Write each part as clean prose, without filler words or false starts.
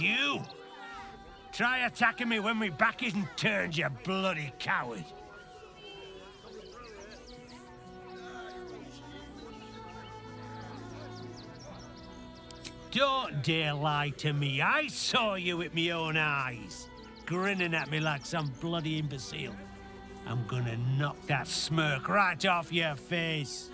You! Try attacking me when my back isn't turned, you bloody coward! Don't dare lie to me. I saw you with my own eyes, grinning at me like some bloody imbecile. I'm gonna knock that smirk right off your face.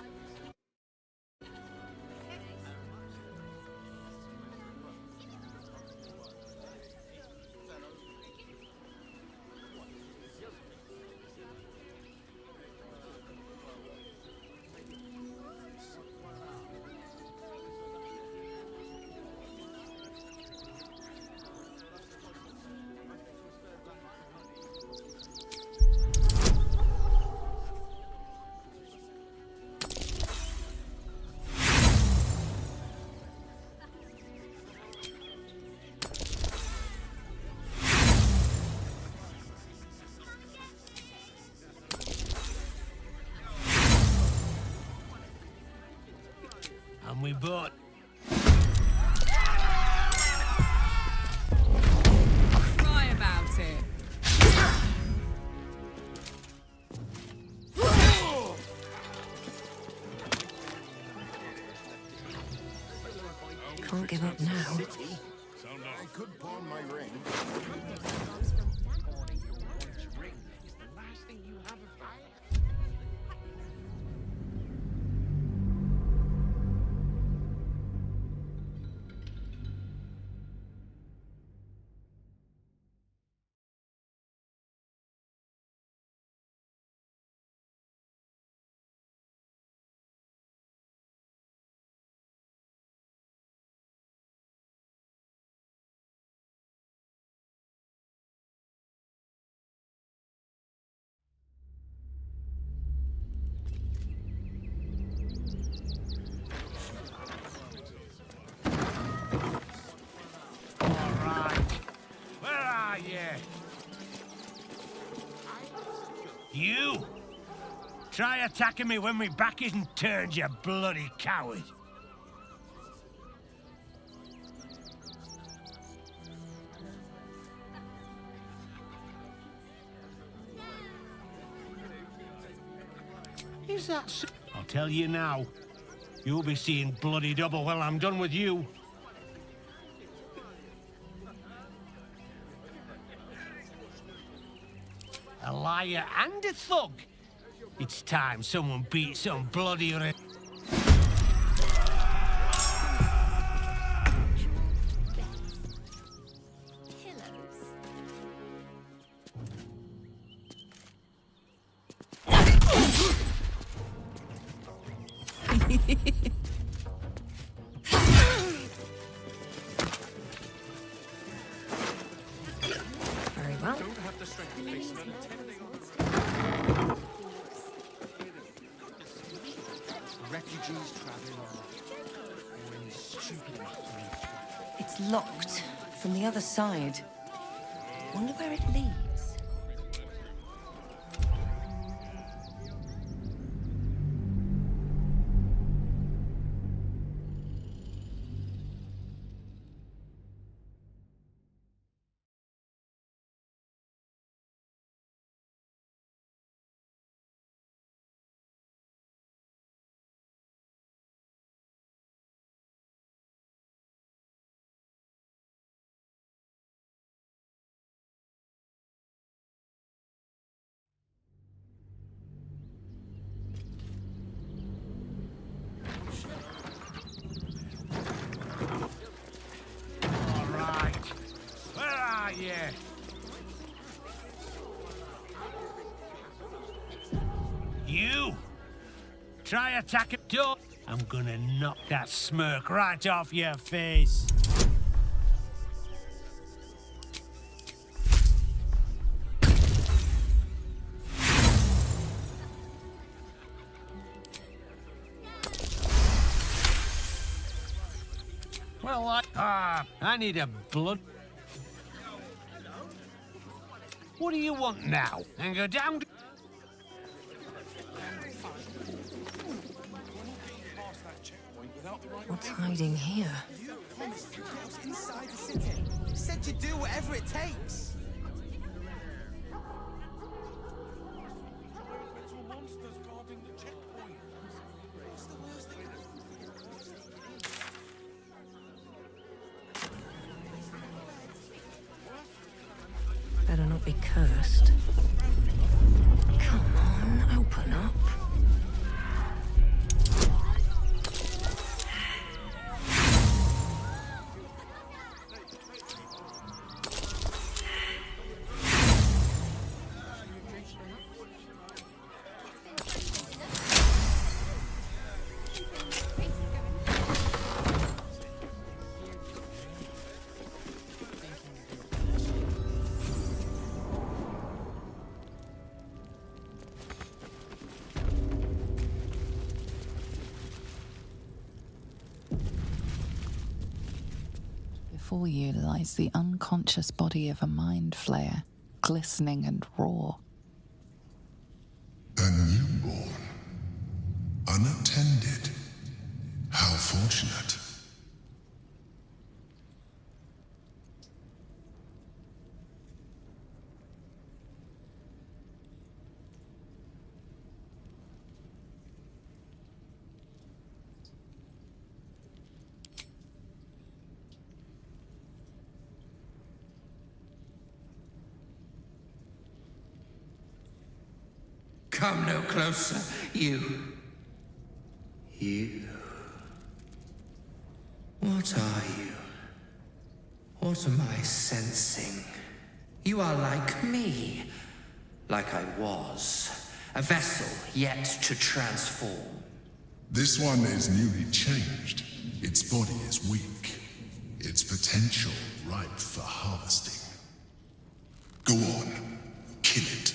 And we both... Cry about it. Can't give up now. I could pawn my ring. You! Try attacking me when my back isn't turned, you bloody coward! Is that so? I'll tell you now. You'll be seeing bloody double when I'm done with you. A liar and a thug. It's time someone beat some bloody... Very well. Refugees traveling on or in stupid enough to reach. It's locked from the other side. Wonder where it leads. Yeah. You! Try attacking... Don't... I'm gonna knock that smirk right off your face. Well, I need a blood... What do you want now? And go down... What's hiding here? said you'd do whatever it takes. Better not be cursed. Come on, open up. Before you lies the unconscious body of a mind flayer, glistening and raw. A newborn. Unattended. How fortunate. Come no closer, you. You. What are you? What am I sensing? You are like me. Like I was. A vessel yet to transform. This one is newly changed. Its body is weak. Its potential ripe for harvesting. Go on. Kill it.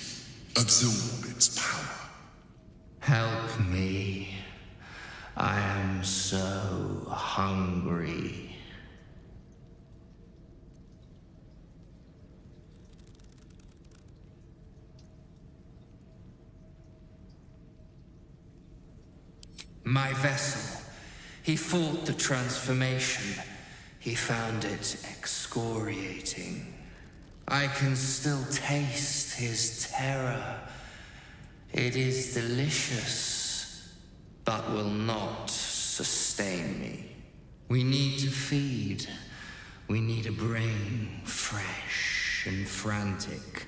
Absorb its power. Help me. I am so hungry. My vessel. He fought the transformation. He found it excoriating. I can still taste his terror. It is delicious, but will not sustain me. We need to feed. We need a brain fresh and frantic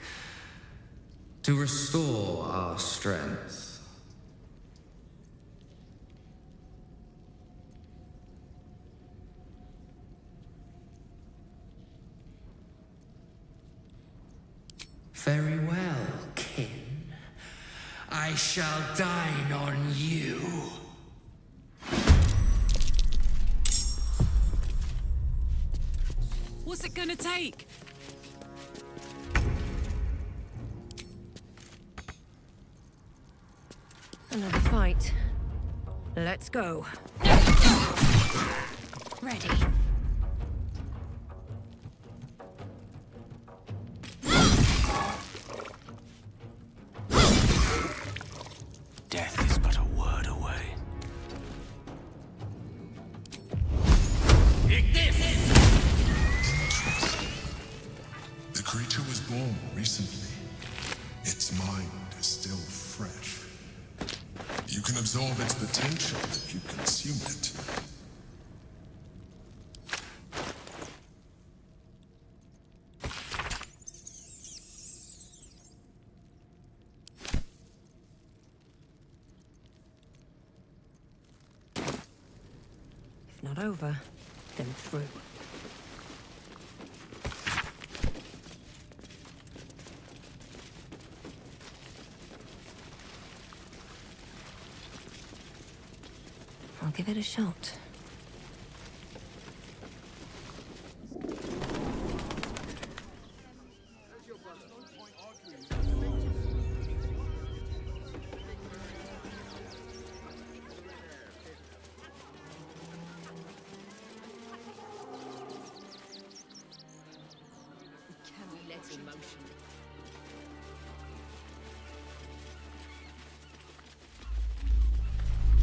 to restore our strength. Very well, kin. I shall dine on you. What's it gonna take? Another fight. Let's go. Ready. Death is but a word away. The creature was born recently. Its mind is still fresh. You can absorb its potential if you consume it. If not over, then through. I'll give it a shot.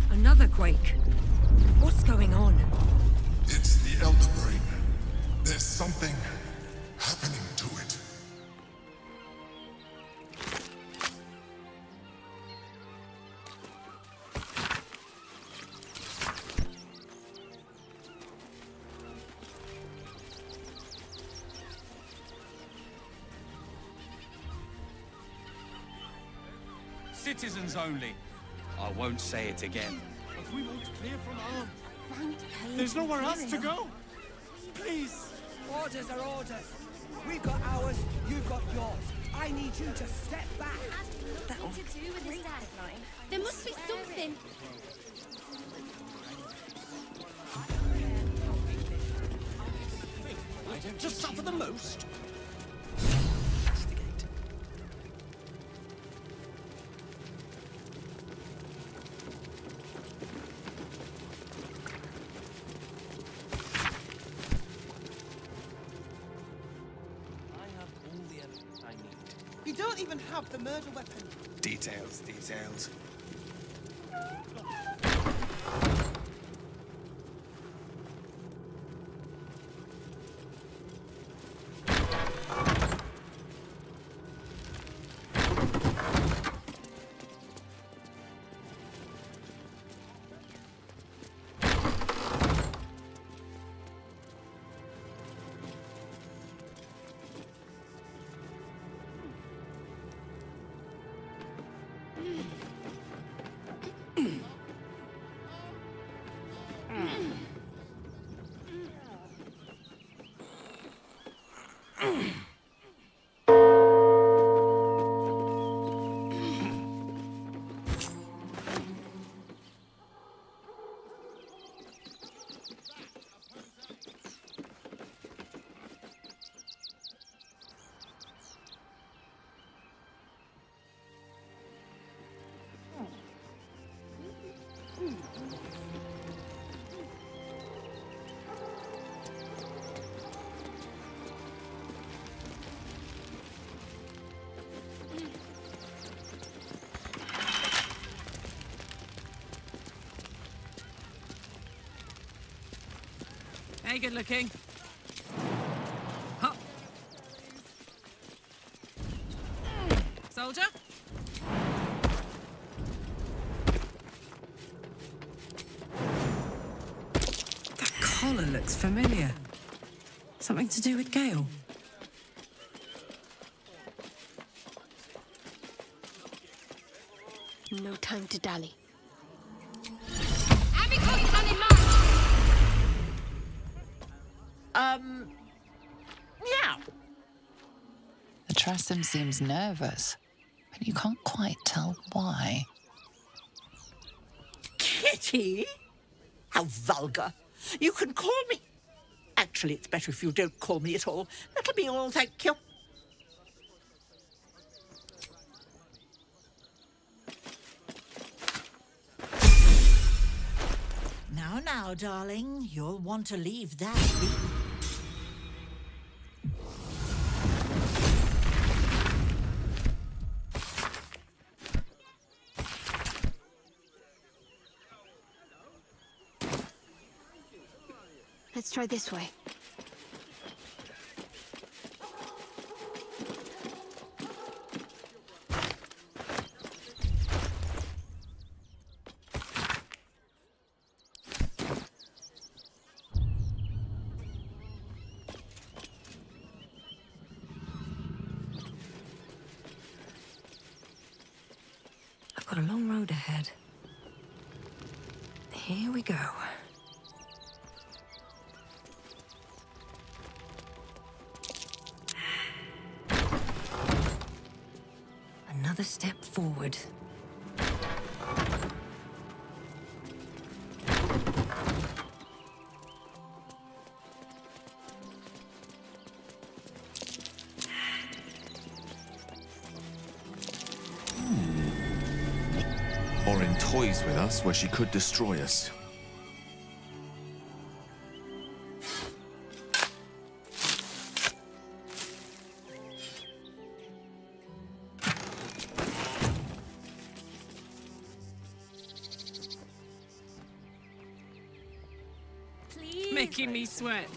Another quake. What's going on? It's the Elder Brain. There's something citizens only. I won't say it again. But we won't clear from arms. There's nowhere else to go. Please. Orders are orders. We've got ours, you've got yours. I need you to step back. Nothing to do with this deadline. There must be something. I don't just suffer the most. You don't even have the murder weapon. Details, details. Hey, good looking. Hop. Soldier? That collar looks familiar. Something to do with Gale. No time to dally. Meow. The Tressum seems nervous, but you can't quite tell why. Kitty? How vulgar. You can call me... Actually, it's better if you don't call me at all. That'll be all, thank you. Now, darling, you'll want to leave that be. Let's try this way. I've got a long road ahead. Here we go. Another step forward. Or in toys with us where she could destroy us. Making me sweat.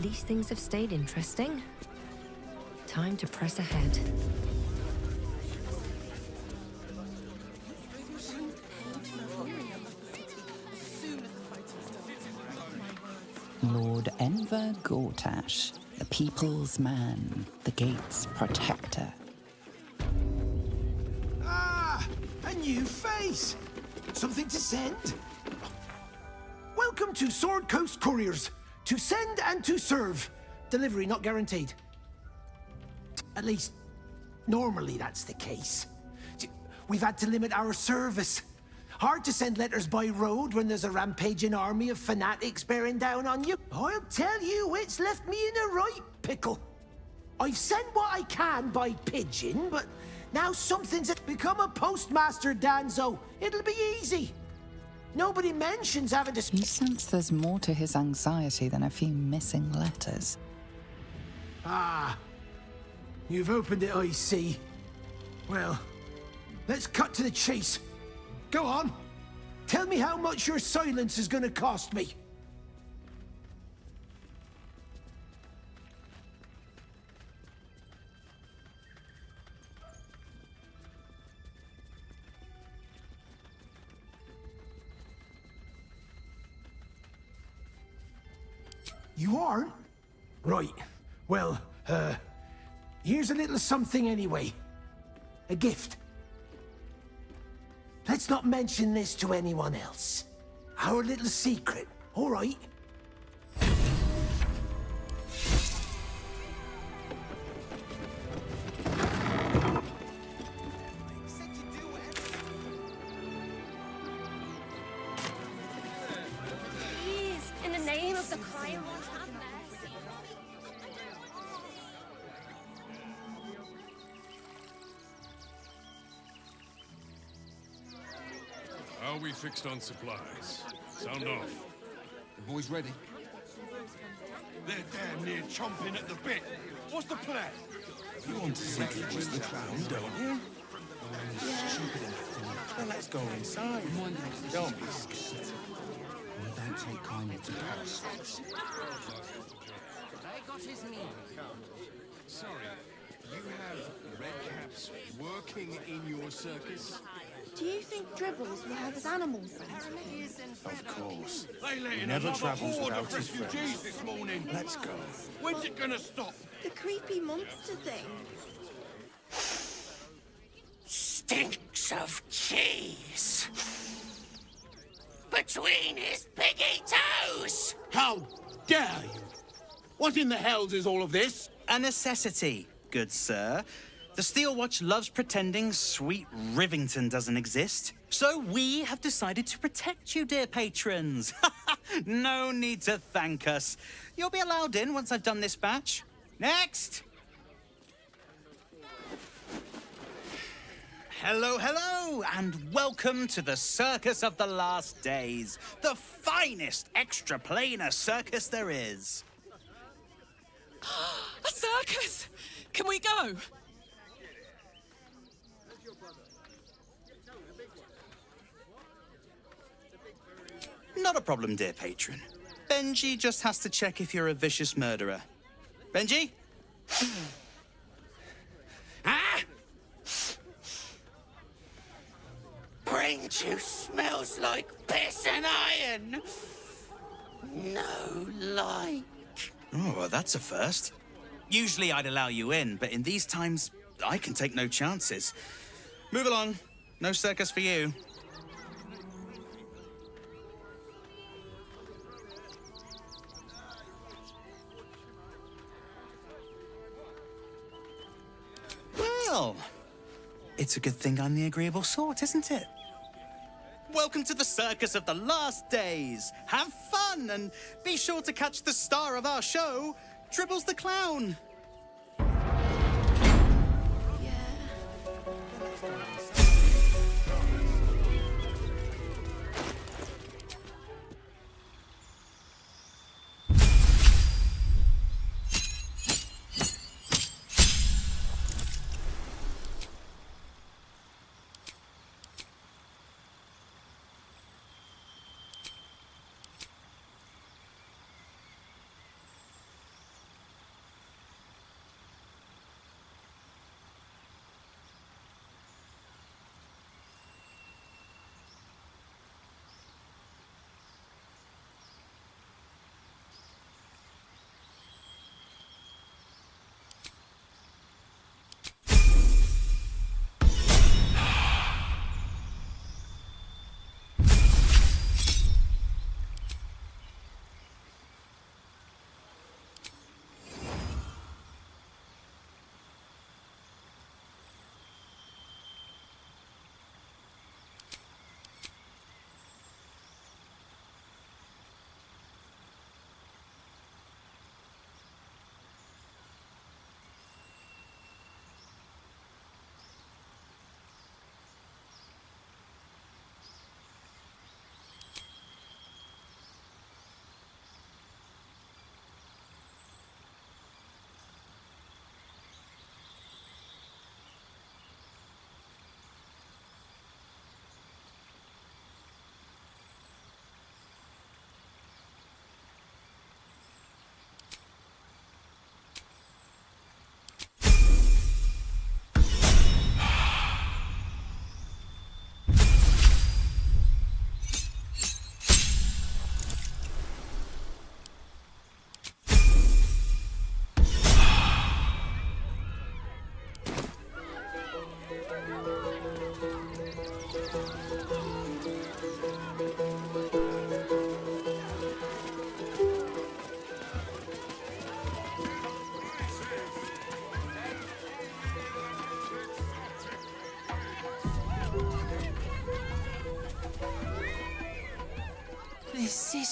least things have stayed interesting. Time to press ahead. Lord Enver Gortash, the people's man, the gate's protector. Ah, a new face! Something to send? Welcome to Sword Coast Couriers. To send and to serve. Delivery not guaranteed. At least, normally that's the case. We've had to limit our service. Hard to send letters by road when there's a rampaging army of fanatics bearing down on you. I'll tell you, it's left me in a right pickle. I've sent what I can by pigeon, but now something's become a postmaster, Danzo. It'll be easy. Nobody mentions having to... You sense there's more to his anxiety than a few missing letters. Ah, you've opened it, I see. Well, let's cut to the chase. Go on. Tell me how much your silence is gonna cost me. You aren't? Right. Well, here's a little something anyway. A gift. Let's not mention this to anyone else. Our little secret, all right? Please, in the name of the crying one, have mercy. How are we fixed on supplies? Sound off. The boys ready? They're damn near chomping at the bit. What's the plan? You want to see just the clown, don't you? Stupid enough. Well, let's go inside. Don't be scared. We don't take kindly to parasites. I got his knee. Sorry, you have red caps working in your circus? Do you think Dribbles will have his animal friends with him? Of course. They let He in never another travels horde without of his refugees friends. this morning. Let's go. When's it gonna stop? The creepy monster thing. Stinks of cheese. Between his piggy toes. How dare you? What in the hells is all of this? A necessity, good sir. The Steel Watch loves pretending sweet Rivington doesn't exist. So we have decided to protect you, dear patrons. No need to thank us. You'll be allowed in once I've done this batch. Next! Hello, hello, and welcome to the Circus of the Last Days, the finest extra-planar circus there is. A circus! Can we go? Not a problem, dear patron. Benji just has to check if you're a vicious murderer. Benji? Ah! Brain juice smells like piss and iron. No light. Oh, well, that's a first. Usually I'd allow you in, but in these times, I can take no chances. Move along. No circus for you. Well, it's a good thing I'm the agreeable sort, isn't it? Welcome to the Circus of the Last Days. Have fun and be sure to catch the star of our show, Dribbles the Clown.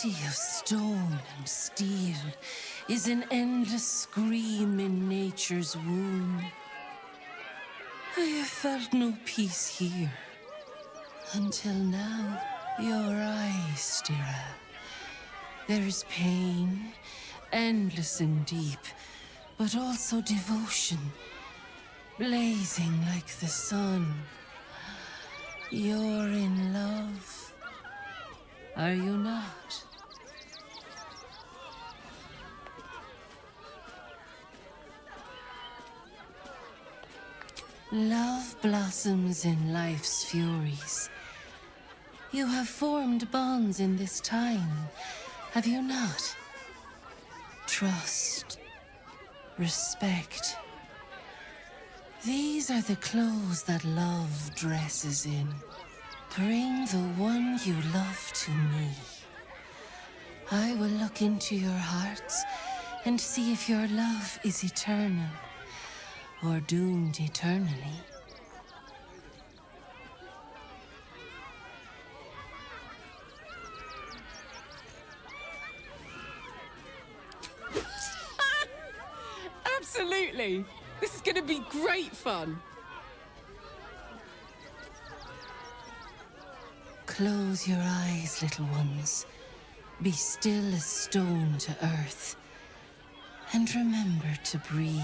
sea of stone and steel is an endless scream in nature's womb. I have felt no peace here. Until now, your eyes, Stira. There is pain, endless and deep, but also devotion, blazing like the sun. You're in love, are you not? Love blossoms in life's furies. You have formed bonds in this time, have you not? Trust, respect. These are the clothes that love dresses in. Bring the one you love to me. I will look into your hearts and see if your love is eternal or doomed eternally. Absolutely! This is going to be great fun. Close your eyes, little ones. Be still as stone to earth. And remember to breathe.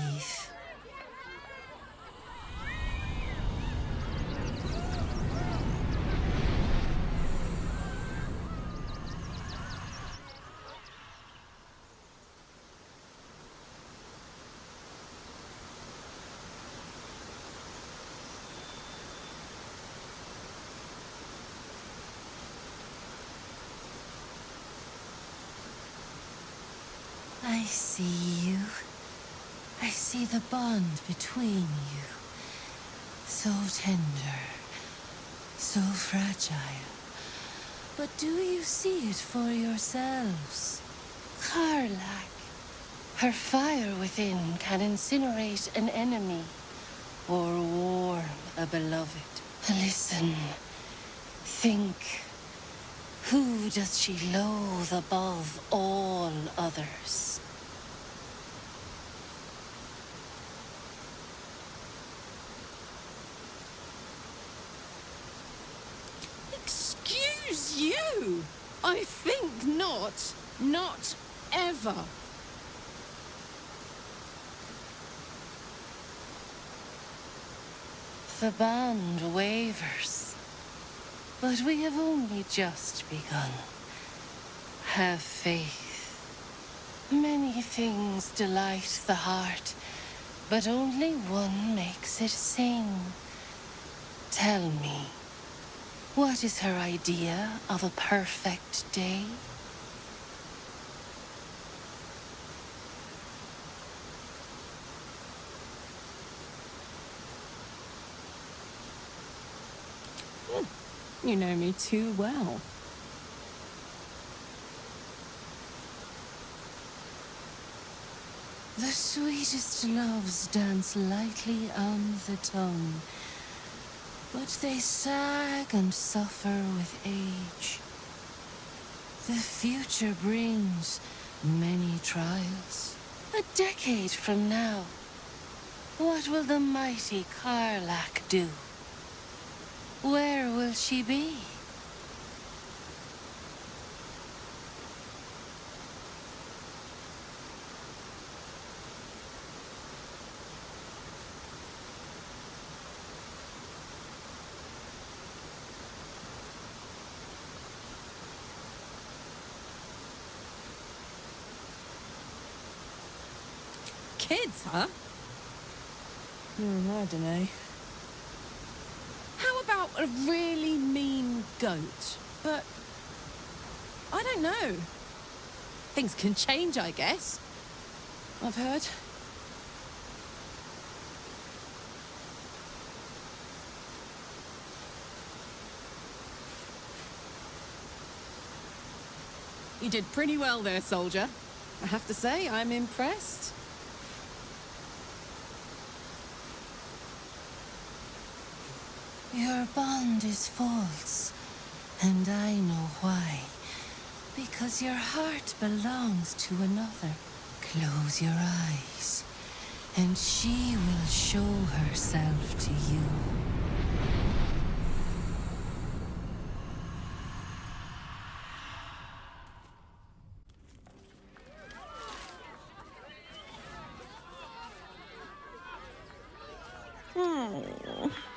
I see you. I see the bond between you. So tender, so fragile. But do you see it for yourselves? Karlak. Her fire within can incinerate an enemy or warm a beloved. Listen. Think. Who does she loathe above all others? Excuse you! I think not. Not ever. The bond wavers. But we have only just begun. Have faith. Many things delight the heart, but only one makes it sing. Tell me, what is her idea of a perfect day? You know me too well. The sweetest loves dance lightly on the tongue, but they sag and suffer with age. The future brings many trials. A decade from now, what will the mighty Karlak do? Where will she be? Kids, huh? I don't know. How about a really mean goat? But I don't know. Things can change, I guess. I've heard. You did pretty well there, soldier. I have to say, I'm impressed. Your bond is false, and I know why. because your heart belongs to another. Close your eyes, and she will show herself to you.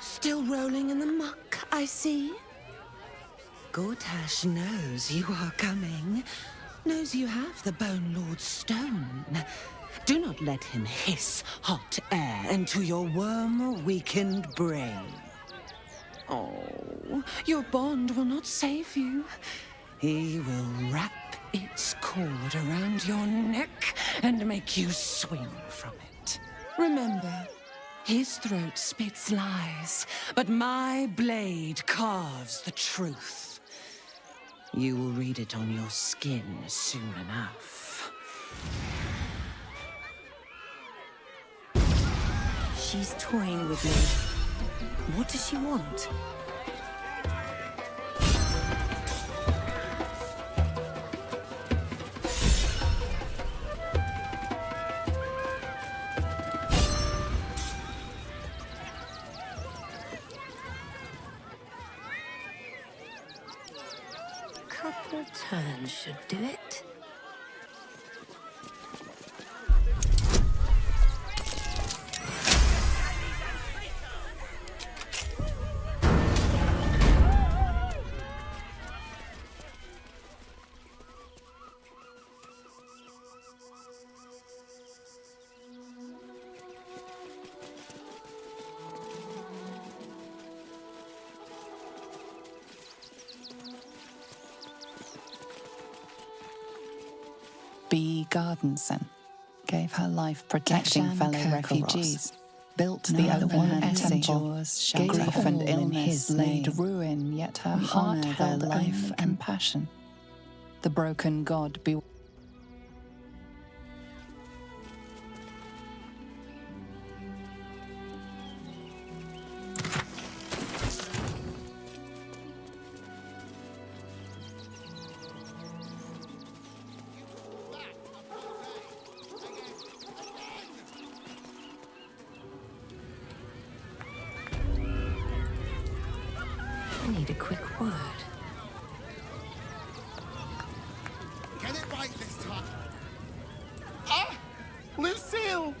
Still rolling in the muck, I see. Gortash knows you are coming. Knows you have the Bone Lord's stone. Do not let him hiss hot air into your worm-weakened brain. Oh, your bond will not save you. He will wrap its cord around your neck and make you swing from it. Remember, his throat spits lies, but my blade carves the truth. You will read it on your skin soon enough. She's toying with me. What does she want? Couple turns should do it. B. Gardenson gave her life protecting fellow refugees, built the open-hand temple, gave grief and illness laid ruin, yet her heart held life and passion. The broken god be I need a quick word. Get it right this time. Ah! Lucille!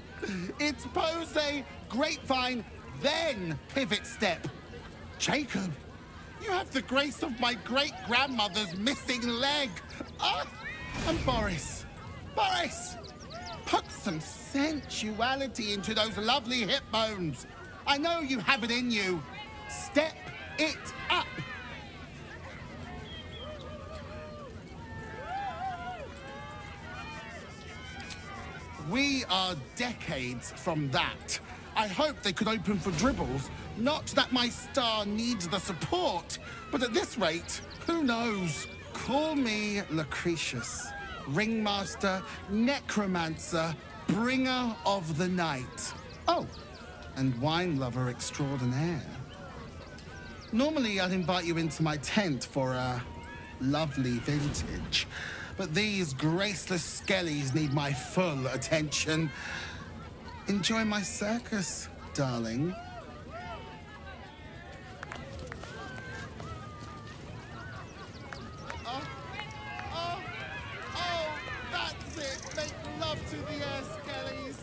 It's pose, grapevine, then pivot step. Jacob, you have the grace of my great-grandmother's missing leg. Ah! And Boris. Boris! Put some sensuality into those lovely hip bones. I know you have it in you. Step it up. We are decades from that. I hope they could open for dribbles. Not that my star needs the support, but at this rate, who knows? Call me Lucretius, ringmaster, necromancer, bringer of the night. Oh, and wine lover extraordinaire. Normally, I'd invite you into my tent for a lovely vintage, but these graceless skellies need my full attention. Enjoy my circus, darling. Oh, that's it. Make love to the air, skellies.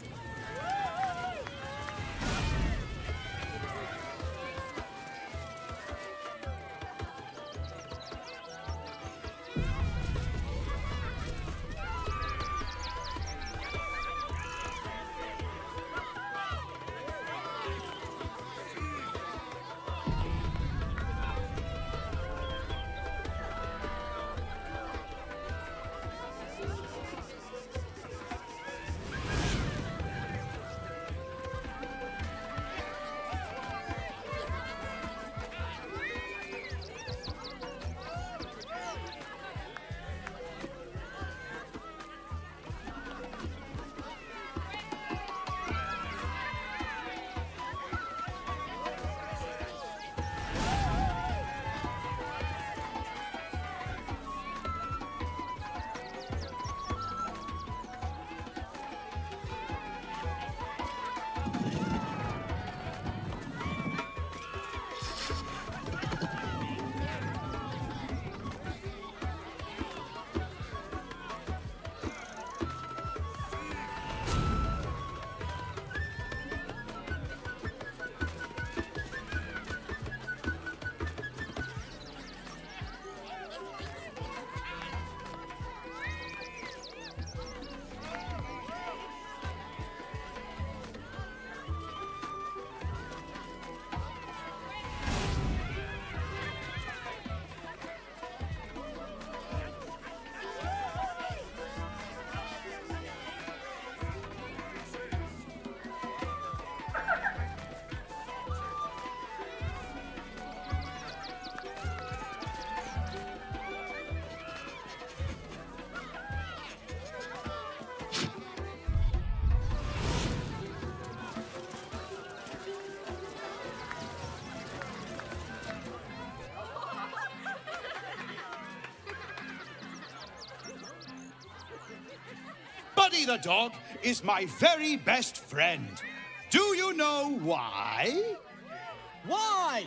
Buddy the dog is my very best friend. Do you know why? Why?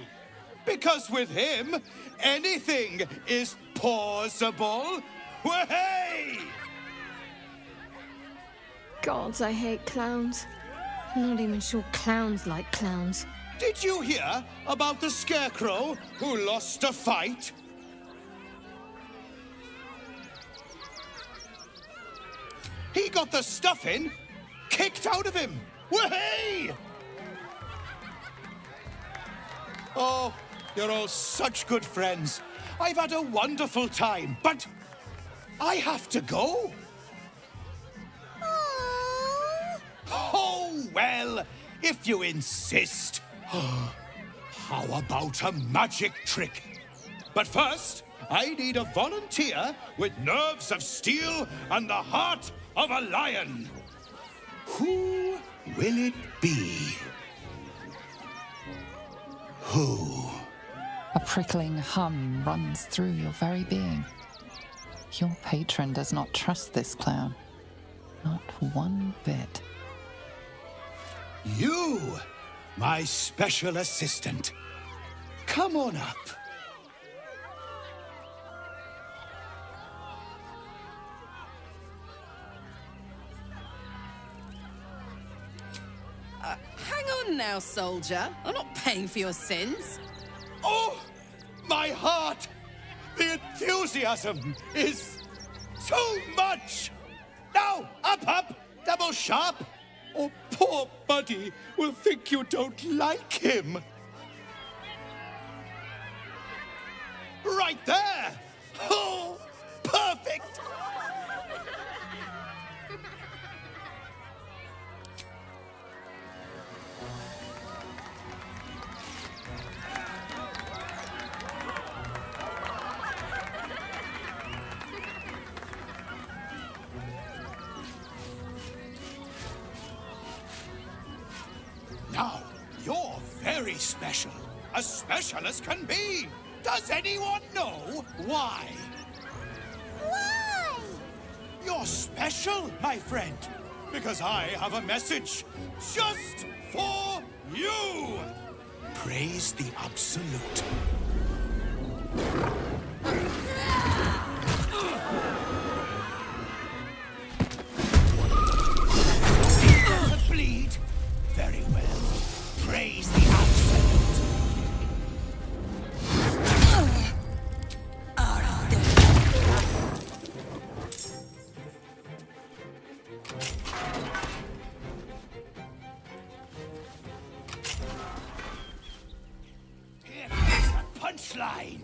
Because with him, anything is possible. Way! Gods, I hate clowns. I'm not even sure clowns like clowns. Did you hear about the scarecrow who lost a fight? He got the stuffing kicked out of him. Way! Oh, you're all such good friends. I've had a wonderful time, but I have to go. Oh, well, if you insist. How about a magic trick? But first, I need a volunteer with nerves of steel and the heart of a lion. Who will it be? Who? A prickling hum runs through your very being. Your patron does not trust this clown. Not one bit. You, my special assistant. Come on up. Hang on now, soldier. I'm not paying for your sins. Oh, my heart! The enthusiasm is so much! Now, up, double sharp, or poor Buddy will think you don't like him. Right there! Oh, perfect! Now, you're very special. As special as can be. Does anyone know why? Why? You're special, my friend. Because I have a message just for you. Praise the Absolute. Bleed. Very well. Praise the Absolute. Here comes the punchline.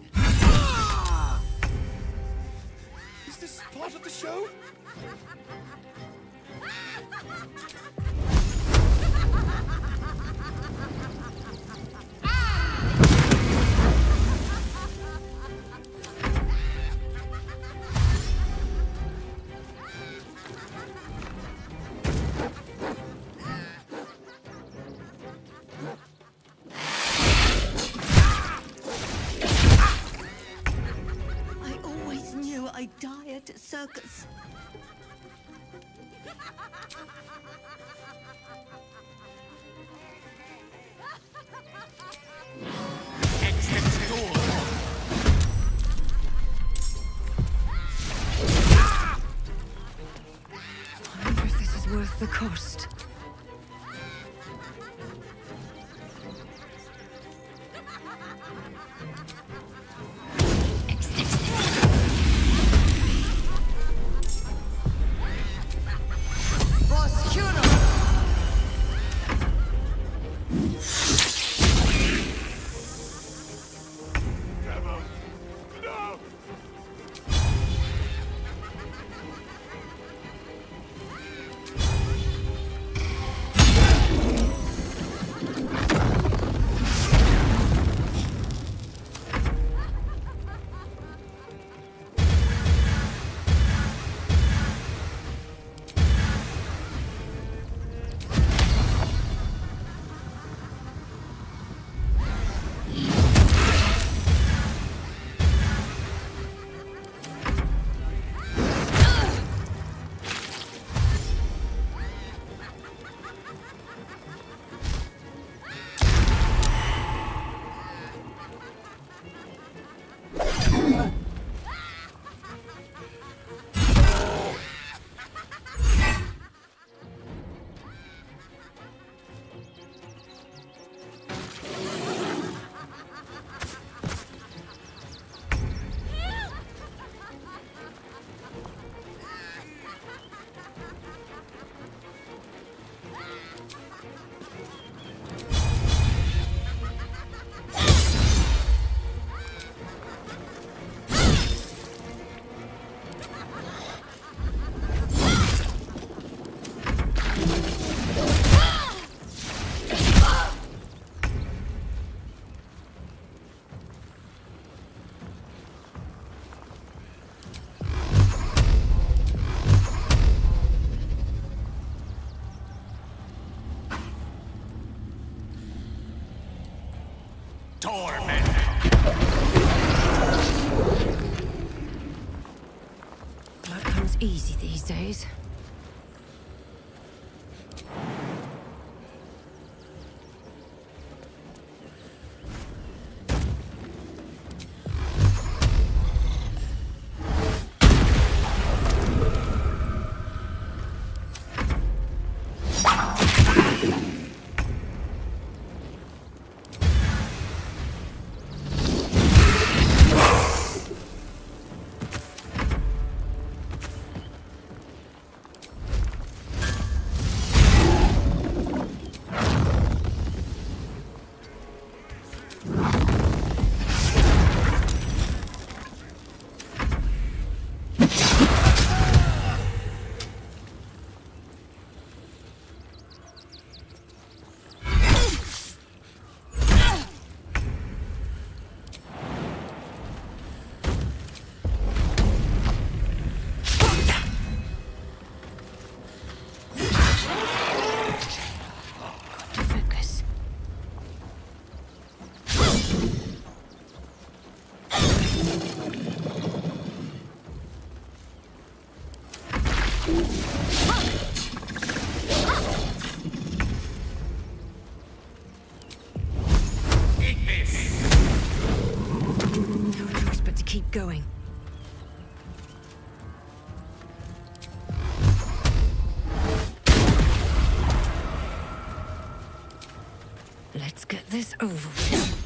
Is this part of the show? I always knew I'd die at a circus. Exit door. I wonder if this is worth the cost. torment. Blood comes easy these days. Keep going. Let's get this over with.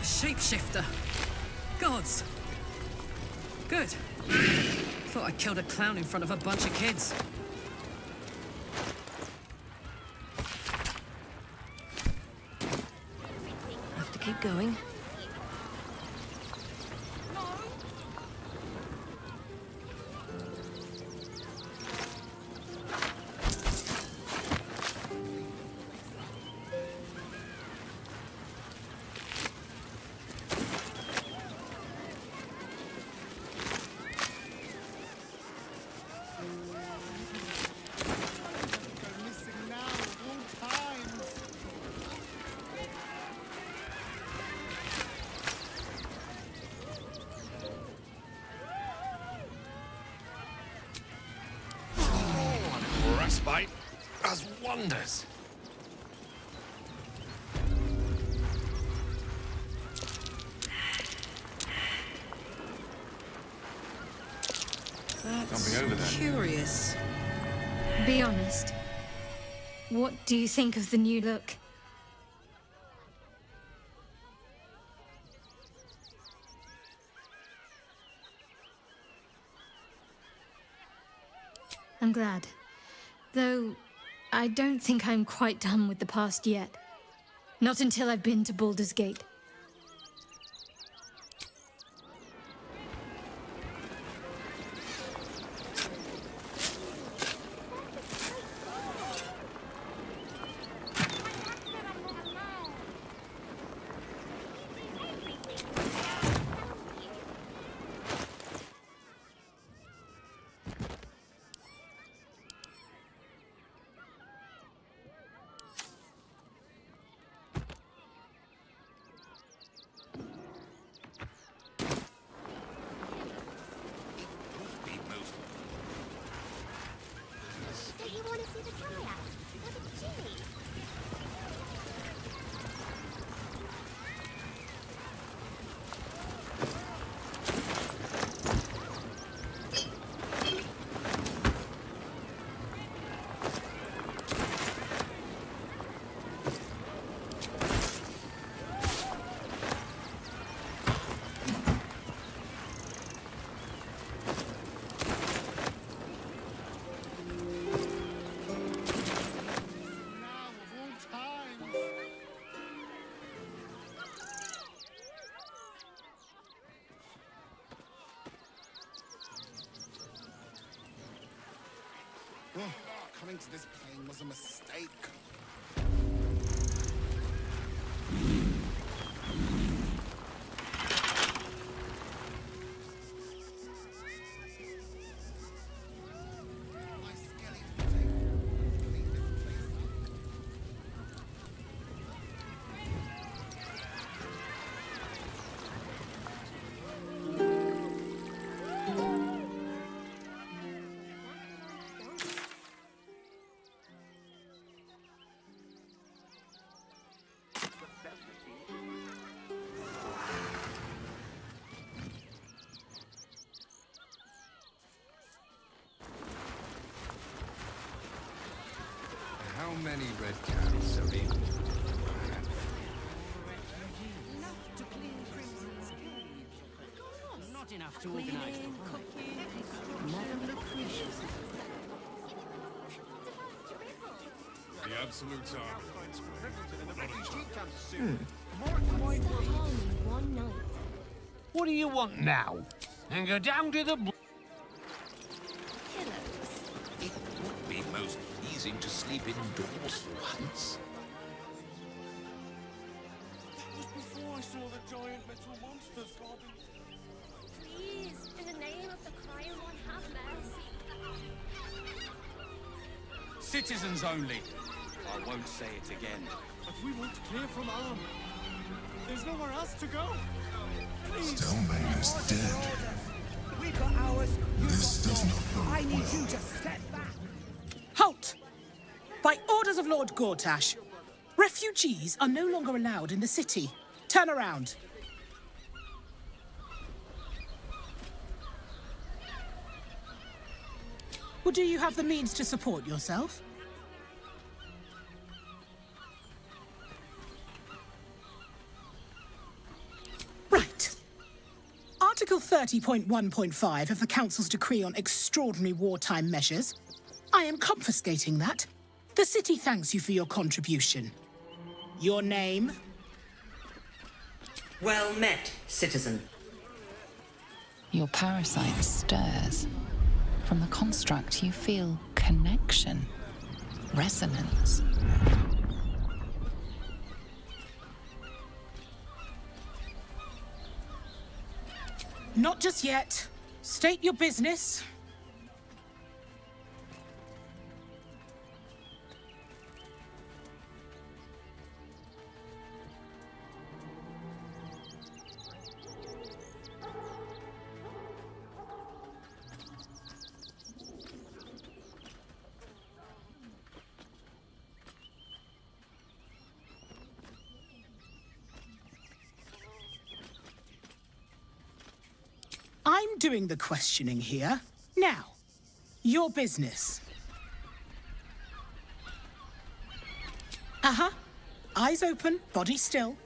Shapeshifter. Gods. Good. Thought I killed a clown in front of a bunch of kids. Have to keep going. Respite does wonders. That's over there. curious. Be honest. What do you think of the new look? I'm glad. Though, I don't think I'm quite done with the past yet. Not until I've been to Baldur's Gate. coming to this plane was a mistake. How many red caps are in? Not enough to organize the Madam Lucretius. The absolutes are. What do you want now? And go down to the... It would be most pleasing to sleep indoors for once. Before I saw the giant metal monsters, Bobby. Please, in the name of the crying one, have mercy. Citizens only. I won't say it again. But we want to clear from arm. There's nowhere else to go. Please. Stelmane is dead. We got ours. This does not I bode need well. you to step back. Halt! By orders of Lord Gortash, refugees are no longer allowed in the city. Turn around. Well, do you have the means to support yourself? Right. Article 30.1.5 of the Council's Decree on Extraordinary Wartime Measures. I am confiscating that. The city thanks you for your contribution. Your name? Well met, citizen. Your parasite stirs. From the construct, you feel connection, resonance. Not just yet. State your business. I'm doing the questioning here. Now, your business. Uh-huh. Eyes open, body still.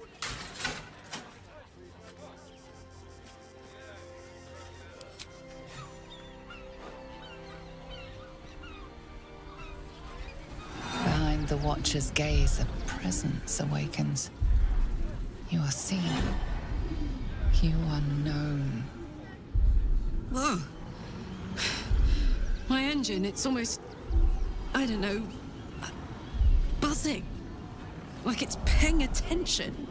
Behind the Watcher's gaze, a presence awakens. You are seen. You are known. Whoa. My engine, it's almost, I don't know, buzzing. Like it's paying attention.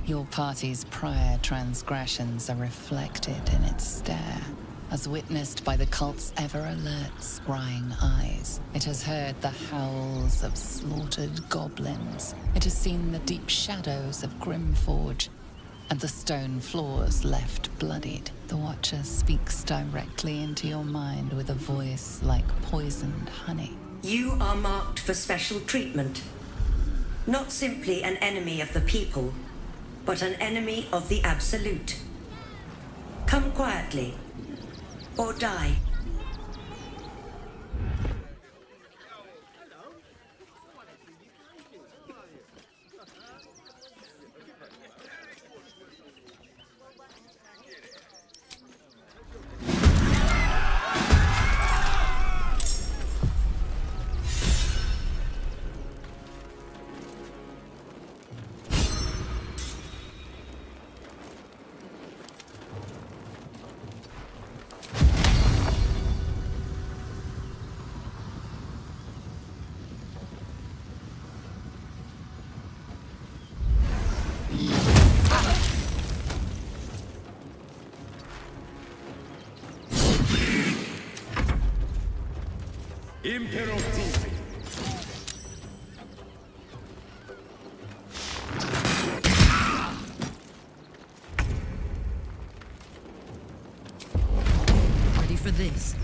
Your party's prior transgressions are reflected in its stare, as witnessed by the cult's ever-alert, scrying eyes. It has heard the howls of slaughtered goblins. It has seen the deep shadows of Grimforge, and the stone floors left bloodied. The Watcher speaks directly into your mind with a voice like poisoned honey. You are marked for special treatment. Not simply an enemy of the people, but an enemy of the Absolute. Come quietly, or die. Ready for this?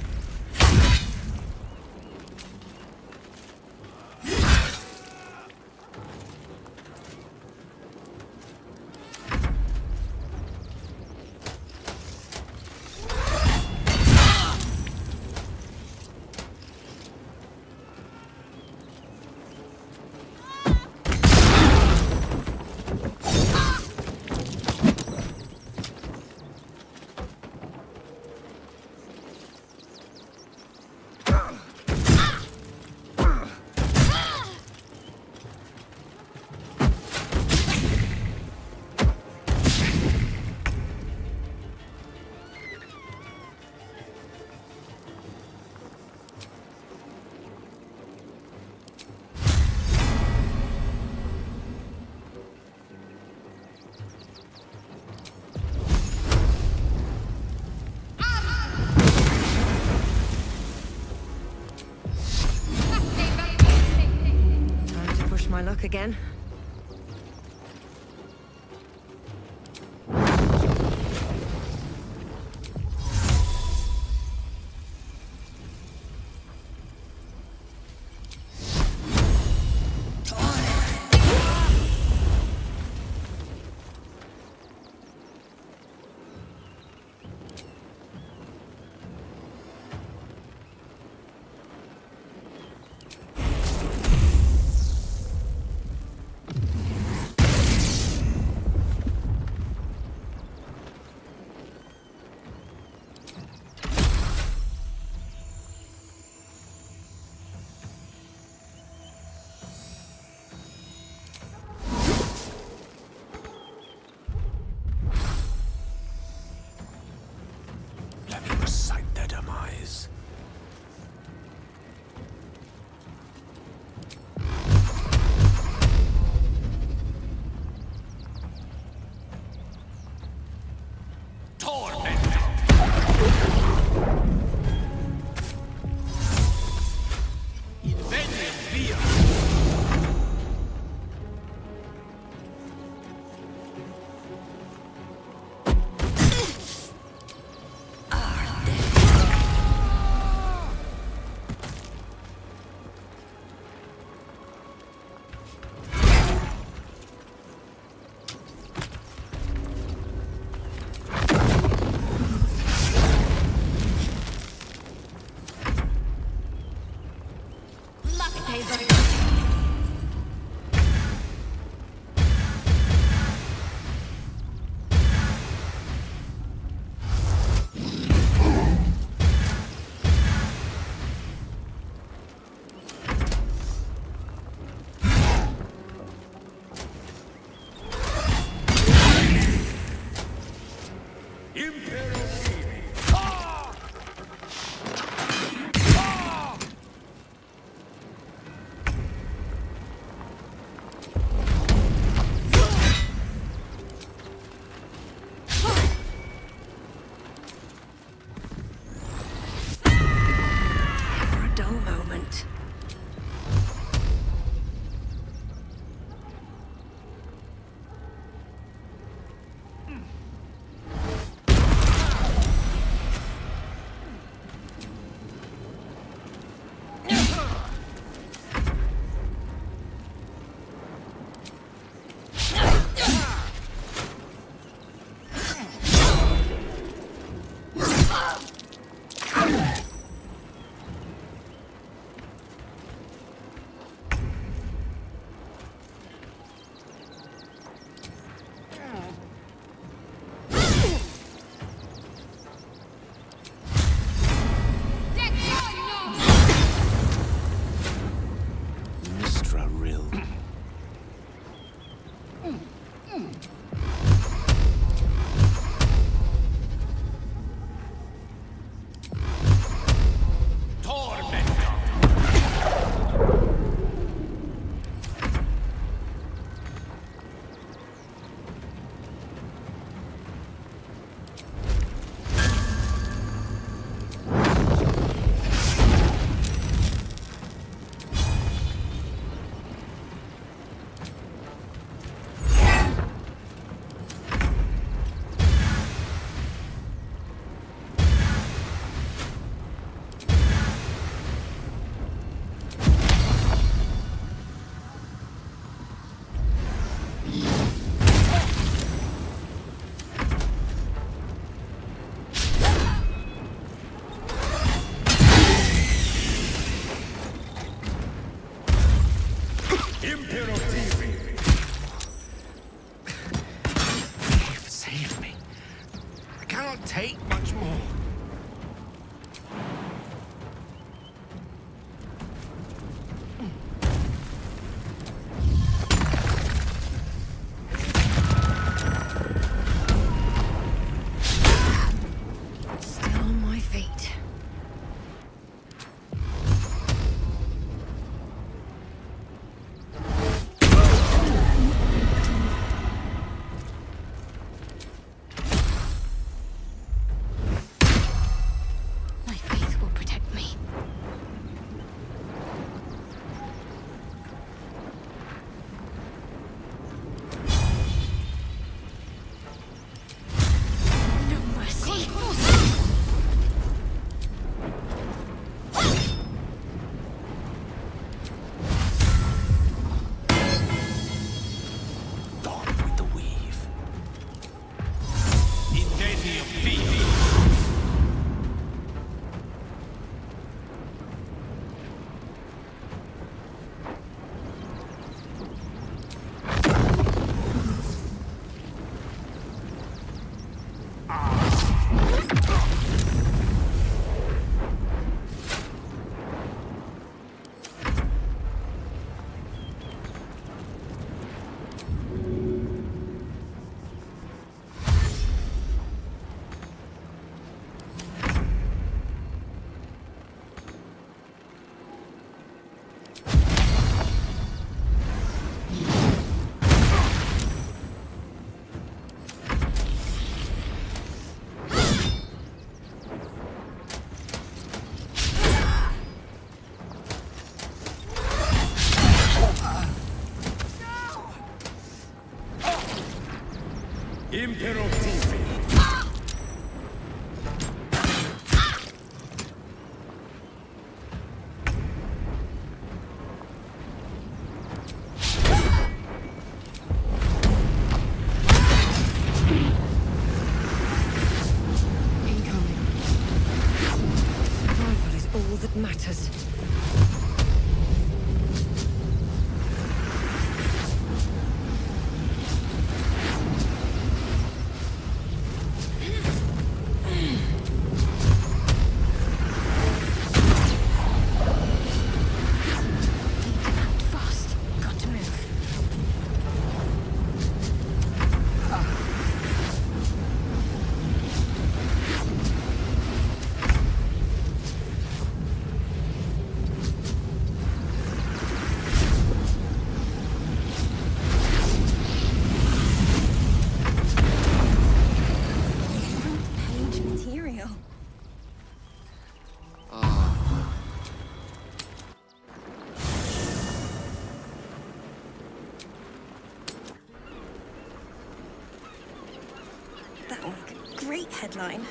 My luck again. Recite their demise. can't take much more. Still on my feet. My faith will protect me. No mercy. Gone with the weave. Incendio vivi. Imperativi. Incoming. Survival is all that matters. Fast. Got to move. Page material. That will make a great headline.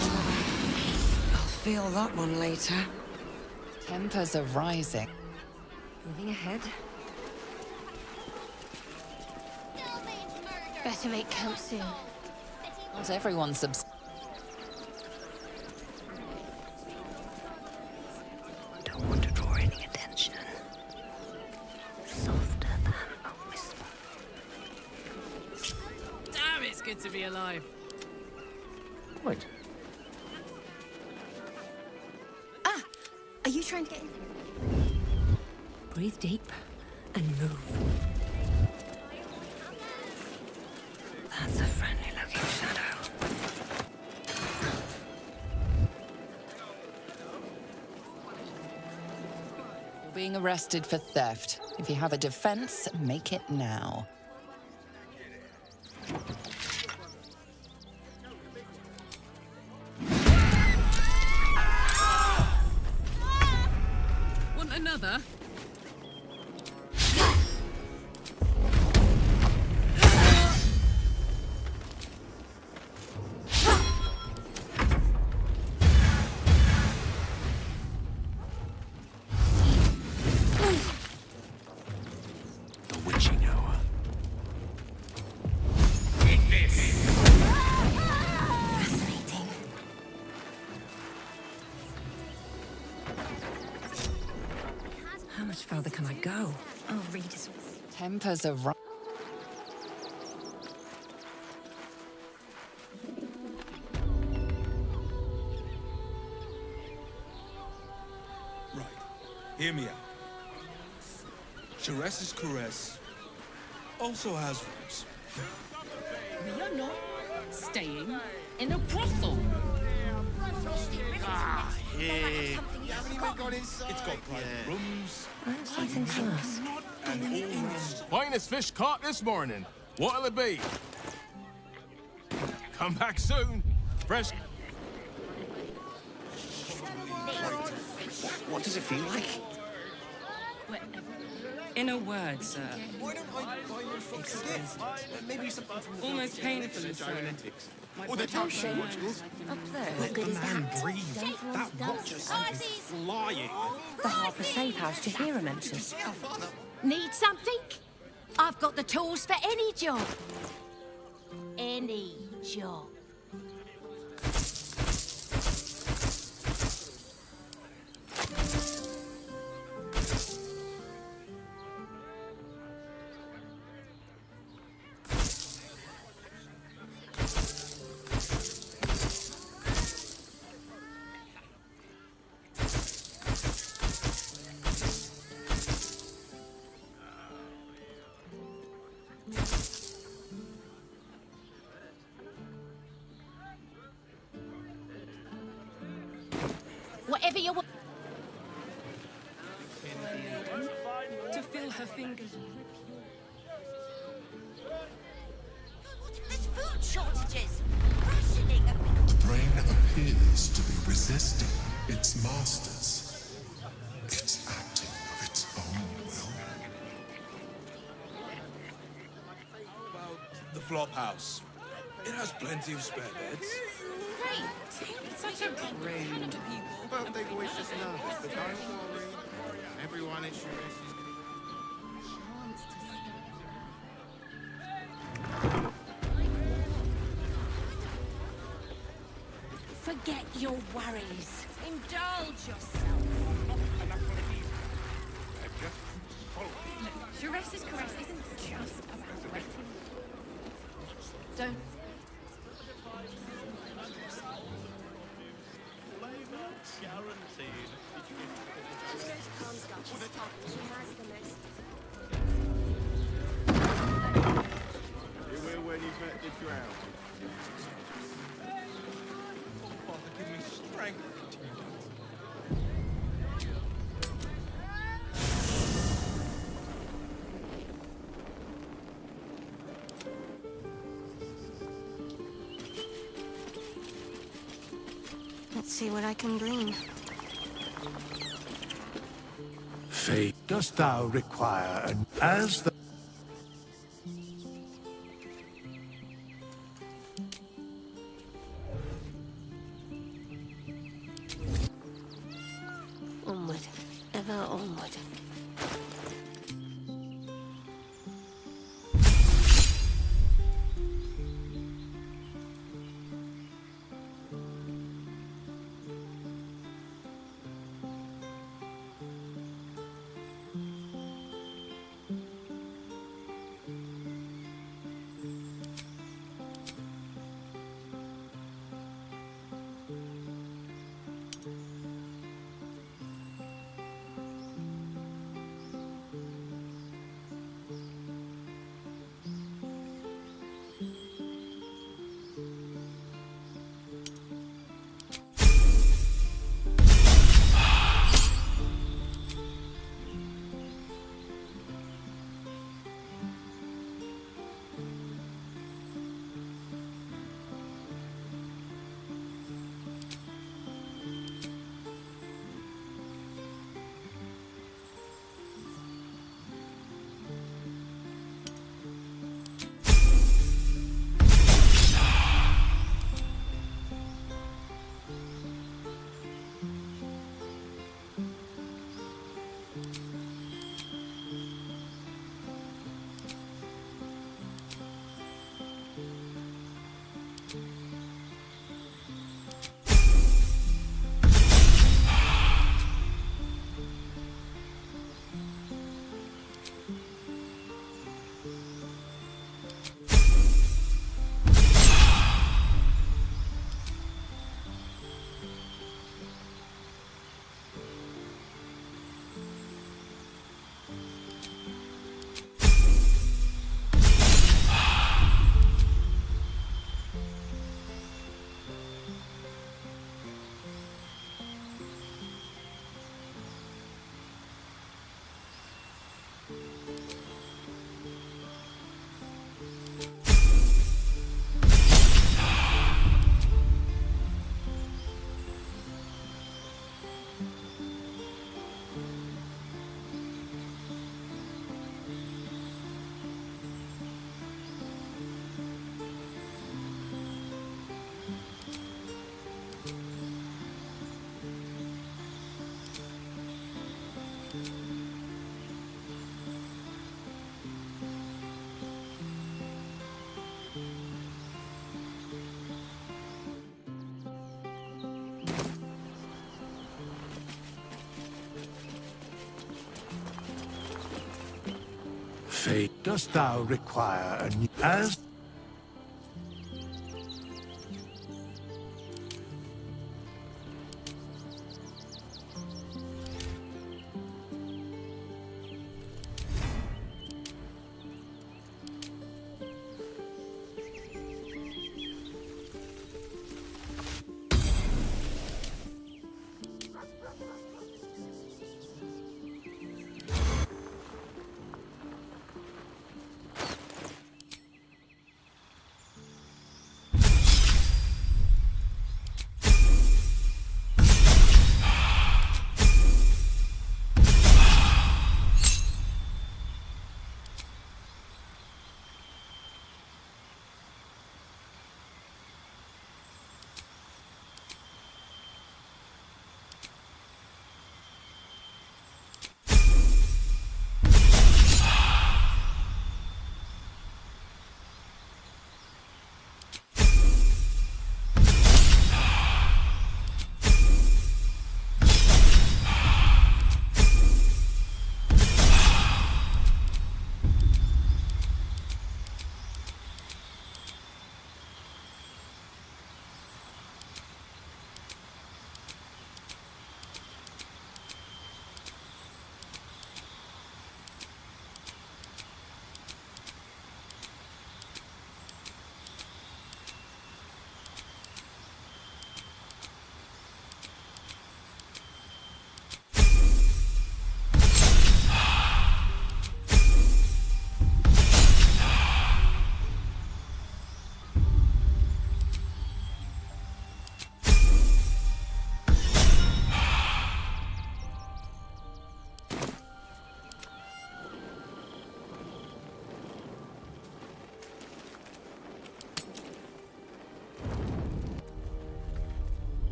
I'll feel that one later. Tempers are rising. Moving ahead. Better make camp soon. Not everyone subs. Don't want to draw any attention. Softer than a whisper. Damn, it's good to be alive. Wait. Are you trying to get in? Breathe deep and move. That's a friendly looking shadow. You're being arrested for theft. If you have a defense, make it now. Want another? The witching hour. Fascinating. How much further can I go? I'll read as Tempers are rising. Hear me out. Jerez's caress also has roots. We are not staying in a brothel. Hey. It's got private rooms. Something to ask. Finest fish caught this morning. What'll it be? Come back soon. Fresh. What does it feel like? In a word, sir. Why don't I buy you a fox gift? Maybe something from the Almost painfully so. Or the Potion. Up there. What good is that? breathe. That watcher sound is flying. The Harper safe house to hear a mention. Need something? I've got the tools for any job. Any job. Whatever you want. To fill her fingers. There's food shortages. Rationing. The brain appears to be resisting its masters. It's acting of its own will. The flop house. It has plenty of spare beds. Great. It's such a rude. Birthday boy's just nervous, but don't worry. Everyone is sure. Forget your worries. Indulge yourself. Jerez's caress isn't just about waiting. Don't. You will when you met the drown. Give me strength. Let's see what I can glean. Fate, dost thou require, and as the Onward. Ever onward. fate. Dost thou require a new... As...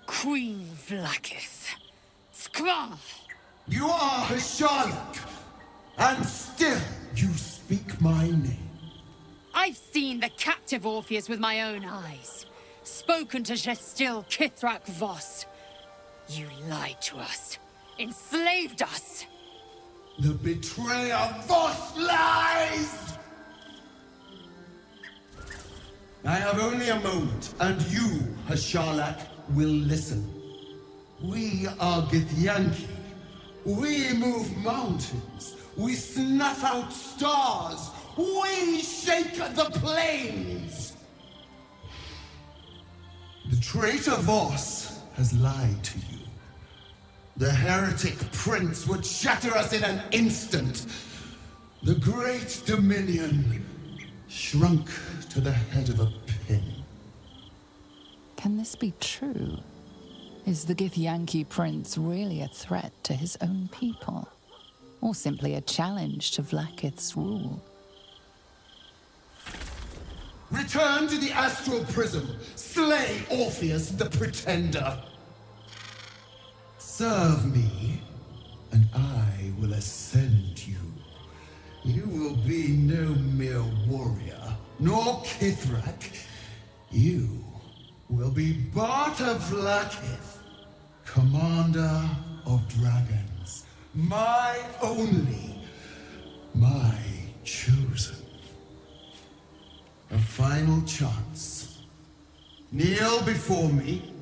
Queen Vlakith. Skra! You are Hasharlok, and still you speak my name. I've seen the captive Orpheus with my own eyes. Spoken to Gestil Kithrak Voss. You lied to us. Enslaved us. The betrayer Voss lies! I have only a moment, and you, Hasharlok, will listen. We are Githyanki. We move mountains. We snuff out stars. We shake the plains. The traitor Voss has lied to you. The heretic prince would shatter us in an instant. The great dominion shrunk to the head of a pin. Can this be true? Is the Githyanki prince really a threat to his own people? Or simply a challenge to Vlakith's rule? Return to the astral prism. Slay Orpheus the Pretender. Serve me, and I will ascend you. You will be no mere warrior, nor Kithrak. You will be Barta Vlakith, commander of dragons. My only, my chosen. A final chance. Kneel before me.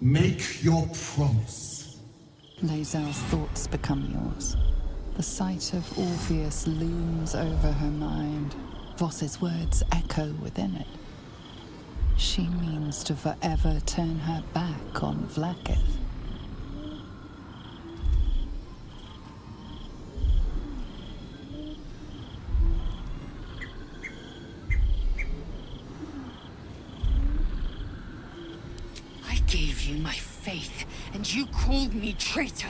Make your promise. Lae'zel's thoughts become yours. The sight of Orpheus looms over her mind. Voss's words echo within it. She means to forever turn her back on Vlakith. I gave you my faith, and you called me traitor.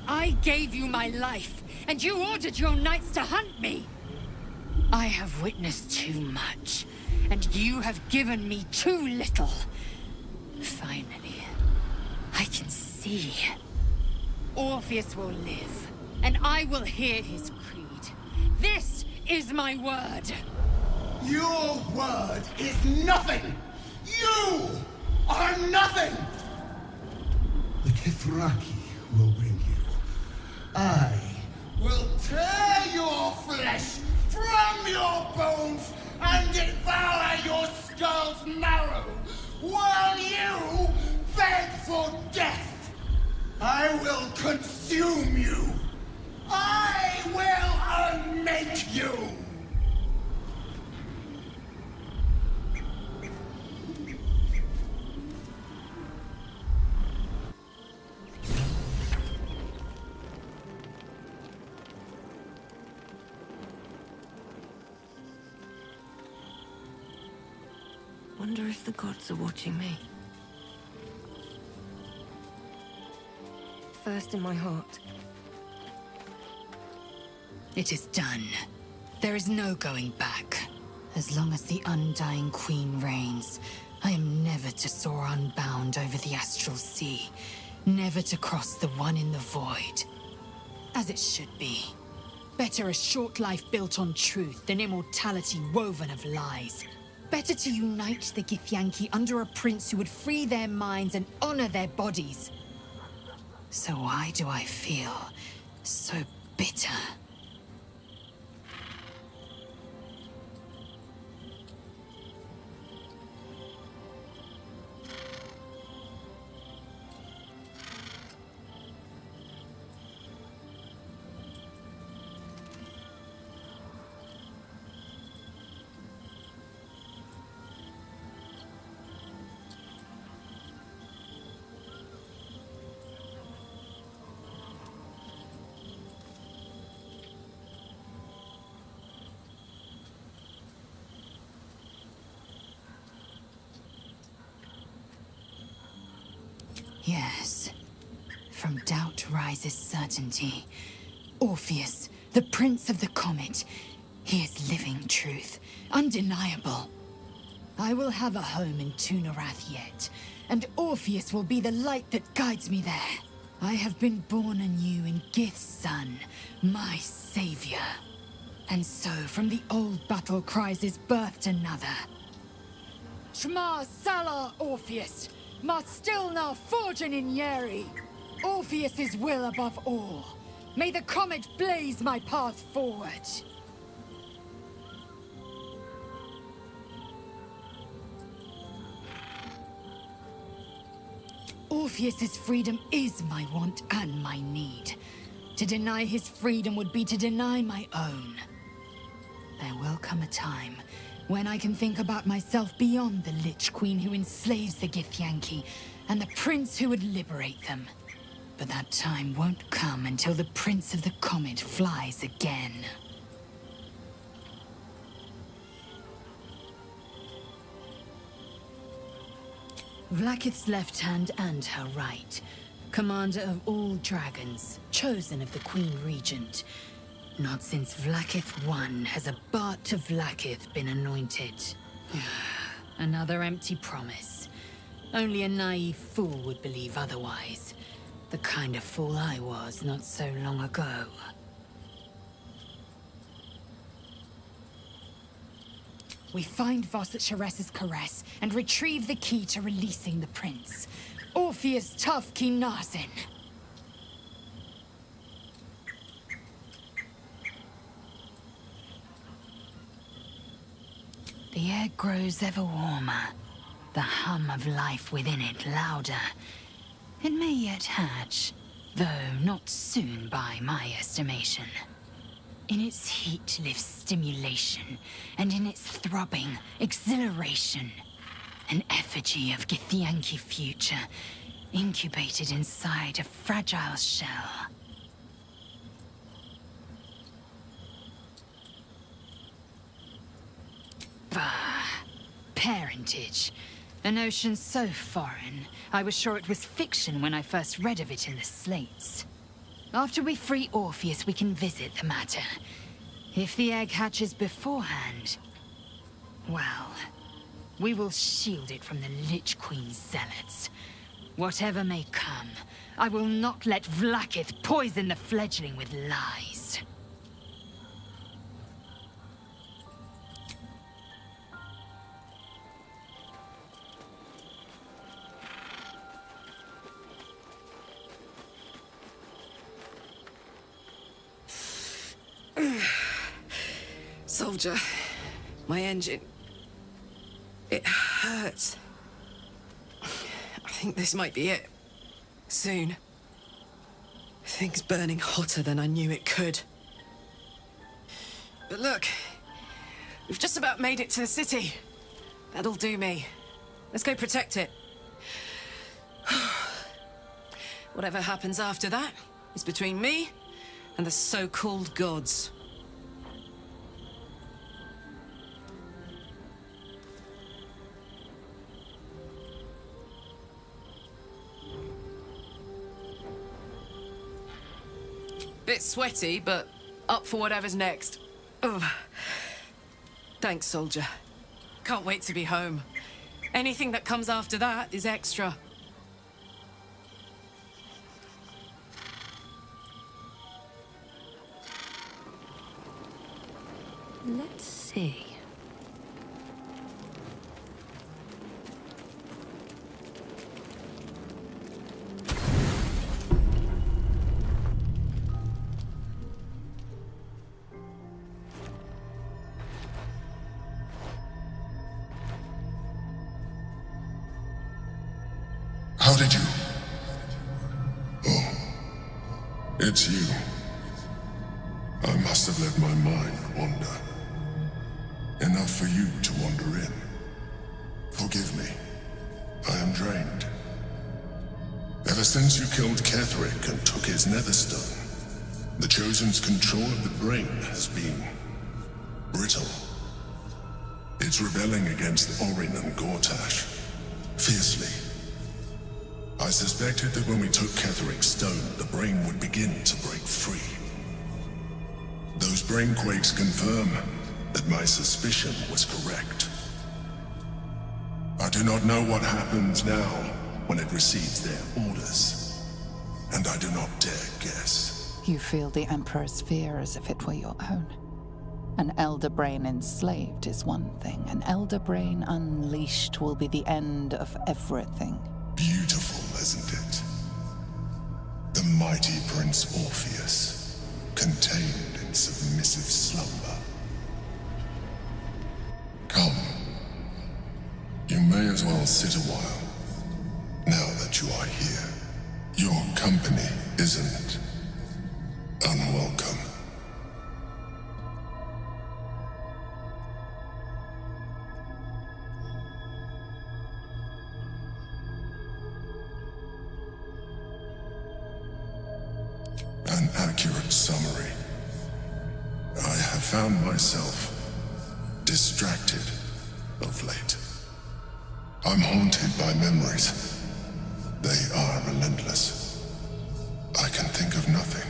I gave you my life, and you ordered your knights to hunt me. I have witnessed too much, and you have given me too little. Finally, I can see. Orpheus will live, and I will hear his creed. This is my word. Your word is nothing! You are nothing! Dothraki will bring you. I will tear your flesh from your bones and devour your skull's marrow while you beg for death. I will consume you. I will unmake you. Wonder if the gods are watching me. First in my heart. It is done. There is no going back. As long as the Undying Queen reigns, I am never to soar unbound over the astral sea, never to cross the one in the void. As it should be. Better a short life built on truth than immortality woven of lies. Better to unite the Githyanki under a prince who would free their minds and honor their bodies. So why do I feel so bitter? Yes. From doubt rises certainty. Orpheus, the Prince of the Comet. He is living truth. Undeniable. I will have a home in Tunarath yet, and Orpheus will be the light that guides me there. I have been born anew in Gith's son, my savior. And so from the old battle cries is birthed another. Shema Salah, Orpheus! Ma Stilna forging in Yeri! Orpheus's will above all. May the comet blaze my path forward. Orpheus's freedom is my want and my need. To deny his freedom would be to deny my own. There will come a time when I can think about myself beyond the Lich Queen who enslaves the Githyanki and the prince who would liberate them. But that time won't come until the Prince of the Comet flies again. Vlaakith's left hand and her right. Commander of all dragons, chosen of the Queen Regent. Not since Vlaakith I has a Bart of Vlaakith been anointed. Another empty promise. Only a naive fool would believe otherwise. The kind of fool I was not so long ago. We find Voss at Sharess's caress and retrieve the key to releasing the prince. Orpheus Tough Kinazin. The air grows ever warmer, the hum of life within it louder. It may yet hatch, though not soon by my estimation. In its heat lives stimulation, and in its throbbing, exhilaration. An effigy of Githyanki future, incubated inside a fragile shell. Parentage. A notion so foreign, I was sure it was fiction when I first read of it in the slates. After we free Orpheus, we can visit the matter. If the egg hatches beforehand, well, we will shield it from the Lich Queen's zealots. Whatever may come, I will not let Vlaakith poison the fledgling with lies. Soldier, my engine... it hurts. I think this might be it. Soon. Things burning hotter than I knew it could. But look, we've just about made it to the city. That'll do me. Let's go protect it. Whatever happens after that is between me and the so-called gods. Bit sweaty, but up for whatever's next. Ugh. Thanks, soldier. Can't wait to be home. Anything that comes after that is extra. Let's see. How did you? Oh, it's you. I must have let my mind wander. Enough for you to wander in. Forgive me. I am drained. Ever since you killed Ketheric and took his netherstone, the Chosen's control of the brain has been brittle. It's rebelling against Orin and Gortash fiercely. I suspected that when we took Ketheric's stone, the brain would begin to break free. Those brain quakes confirm that my suspicion was correct. I do not know what happens now when it receives their orders, and I do not dare guess. You feel the Emperor's fear as if it were your own. An elder brain enslaved is one thing. An elder brain unleashed will be the end of everything. Beautiful, isn't it? The mighty Prince Orpheus, contained in submissive slumber. Come. You may as well sit a while, now that you are here. Your company isn't unwelcome. An accurate summary. I have found myself distracted of late. I'm haunted by memories. They are relentless. I can think of nothing.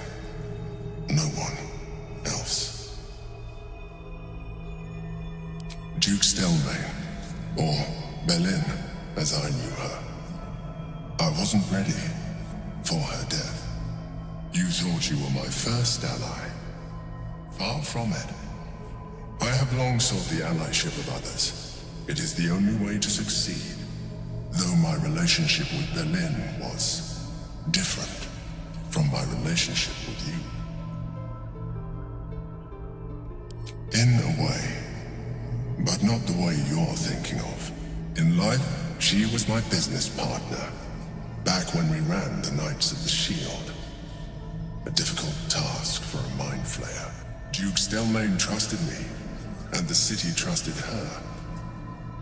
No one else. Duke Stelmane, or Belin, as I knew her. I wasn't ready for her death. You thought you were my first ally. Far from it. I have long sought the allyship of others. It is the only way to succeed. Though my relationship with Belin was different from my relationship with you. In a way, but not the way you're thinking of. In life, she was my business partner, back when we ran the Knights of the Shield. A difficult task for a mind flayer. Duke Stelmane trusted me, and the city trusted her.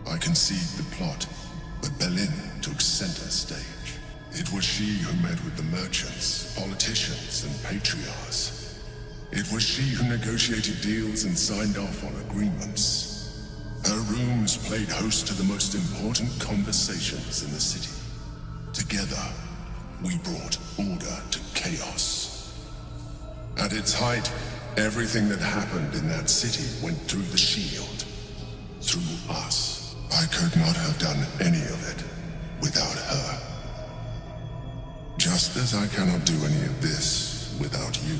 I conceived the plot, but Belin took center stage. It was she who met with the merchants, politicians, and patriarchs. It was she who negotiated deals and signed off on agreements. Her rooms played host to the most important conversations in the city. Together, we brought order to chaos. At its height, everything that happened in that city went through the shield. Through us. I could not have done any of it without her. Just as I cannot do any of this without you.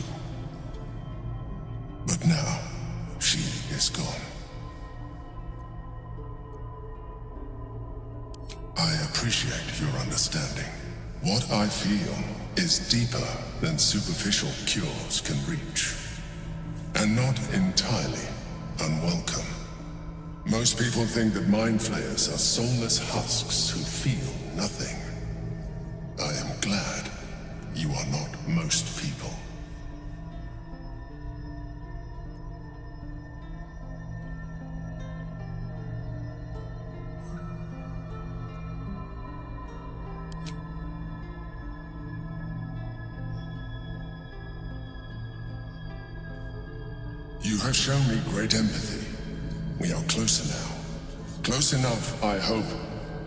But now, she is gone. I appreciate your understanding. What I feel is deeper than superficial cures can reach. And not entirely unwelcome. Most people think that mind flayers are soulless husks who feel nothing. I am glad you are not most people. You have shown me great empathy. We are closer now. Close enough, I hope,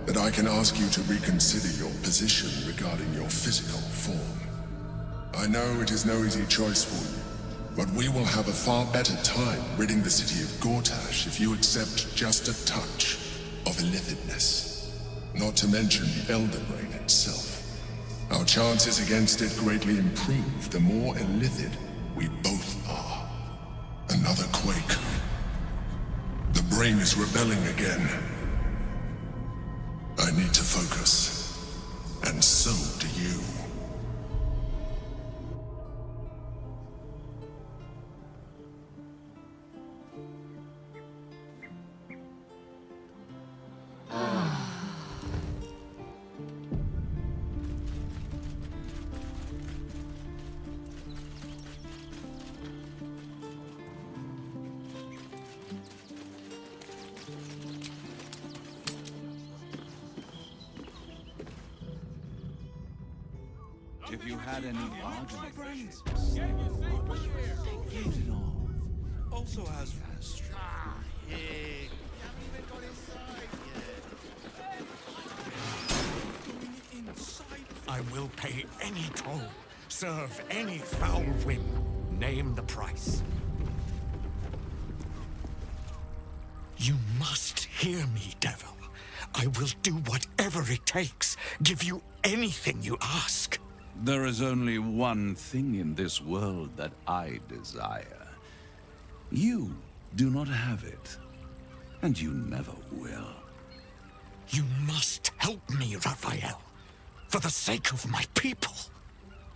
that I can ask you to reconsider your position regarding your physical form. I know it is no easy choice for you, but we will have a far better time ridding the city of Gortash if you accept just a touch of illithidness. Not to mention the Elder Brain itself. Our chances against it greatly improve the more illithid we both are. Another quake. The brain is rebelling again. I need to focus. And so do you. If you had any arguments, Also has I will pay any toll, serve any foul whim. Name the price. You must hear me, devil. I will do whatever it takes, give you anything you ask. There is only one thing in this world that I desire. You do not have it, and you never will. You must help me, Raphael, for the sake of my people.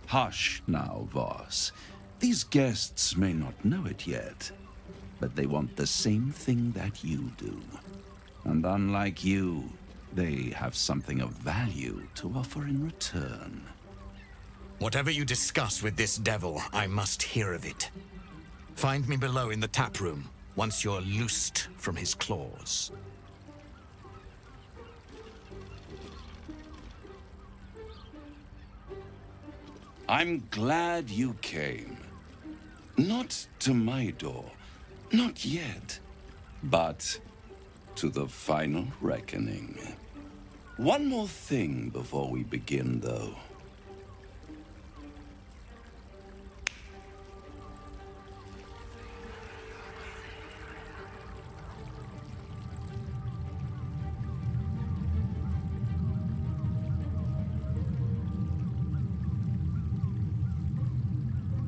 Hush now, Voss. These guests may not know it yet, but they want the same thing that you do. And unlike you, they have something of value to offer in return. Whatever you discuss with this devil, I must hear of it. Find me below in the tap room, once you're loosed from his claws. I'm glad you came. Not to my door, not yet, but to the final reckoning. One more thing before we begin, though.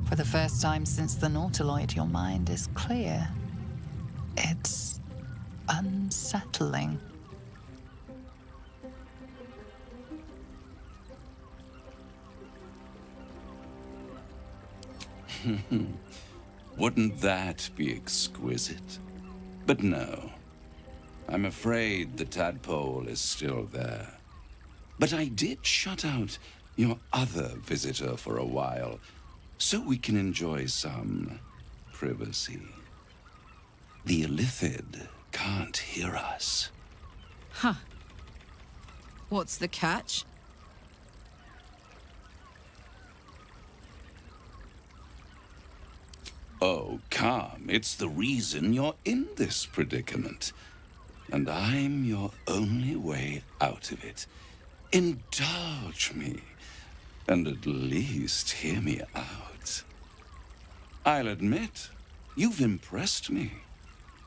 For the first time since the Nautiloid, your mind is clear. It's unsettling. Wouldn't that be exquisite? But no. I'm afraid the tadpole is still there. But I did shut out your other visitor for a while, so we can enjoy some privacy. The illithid can't hear us. Huh. What's the catch? Oh, calm. It's the reason you're in this predicament. And I'm your only way out of it. Indulge me, and at least hear me out. I'll admit, you've impressed me.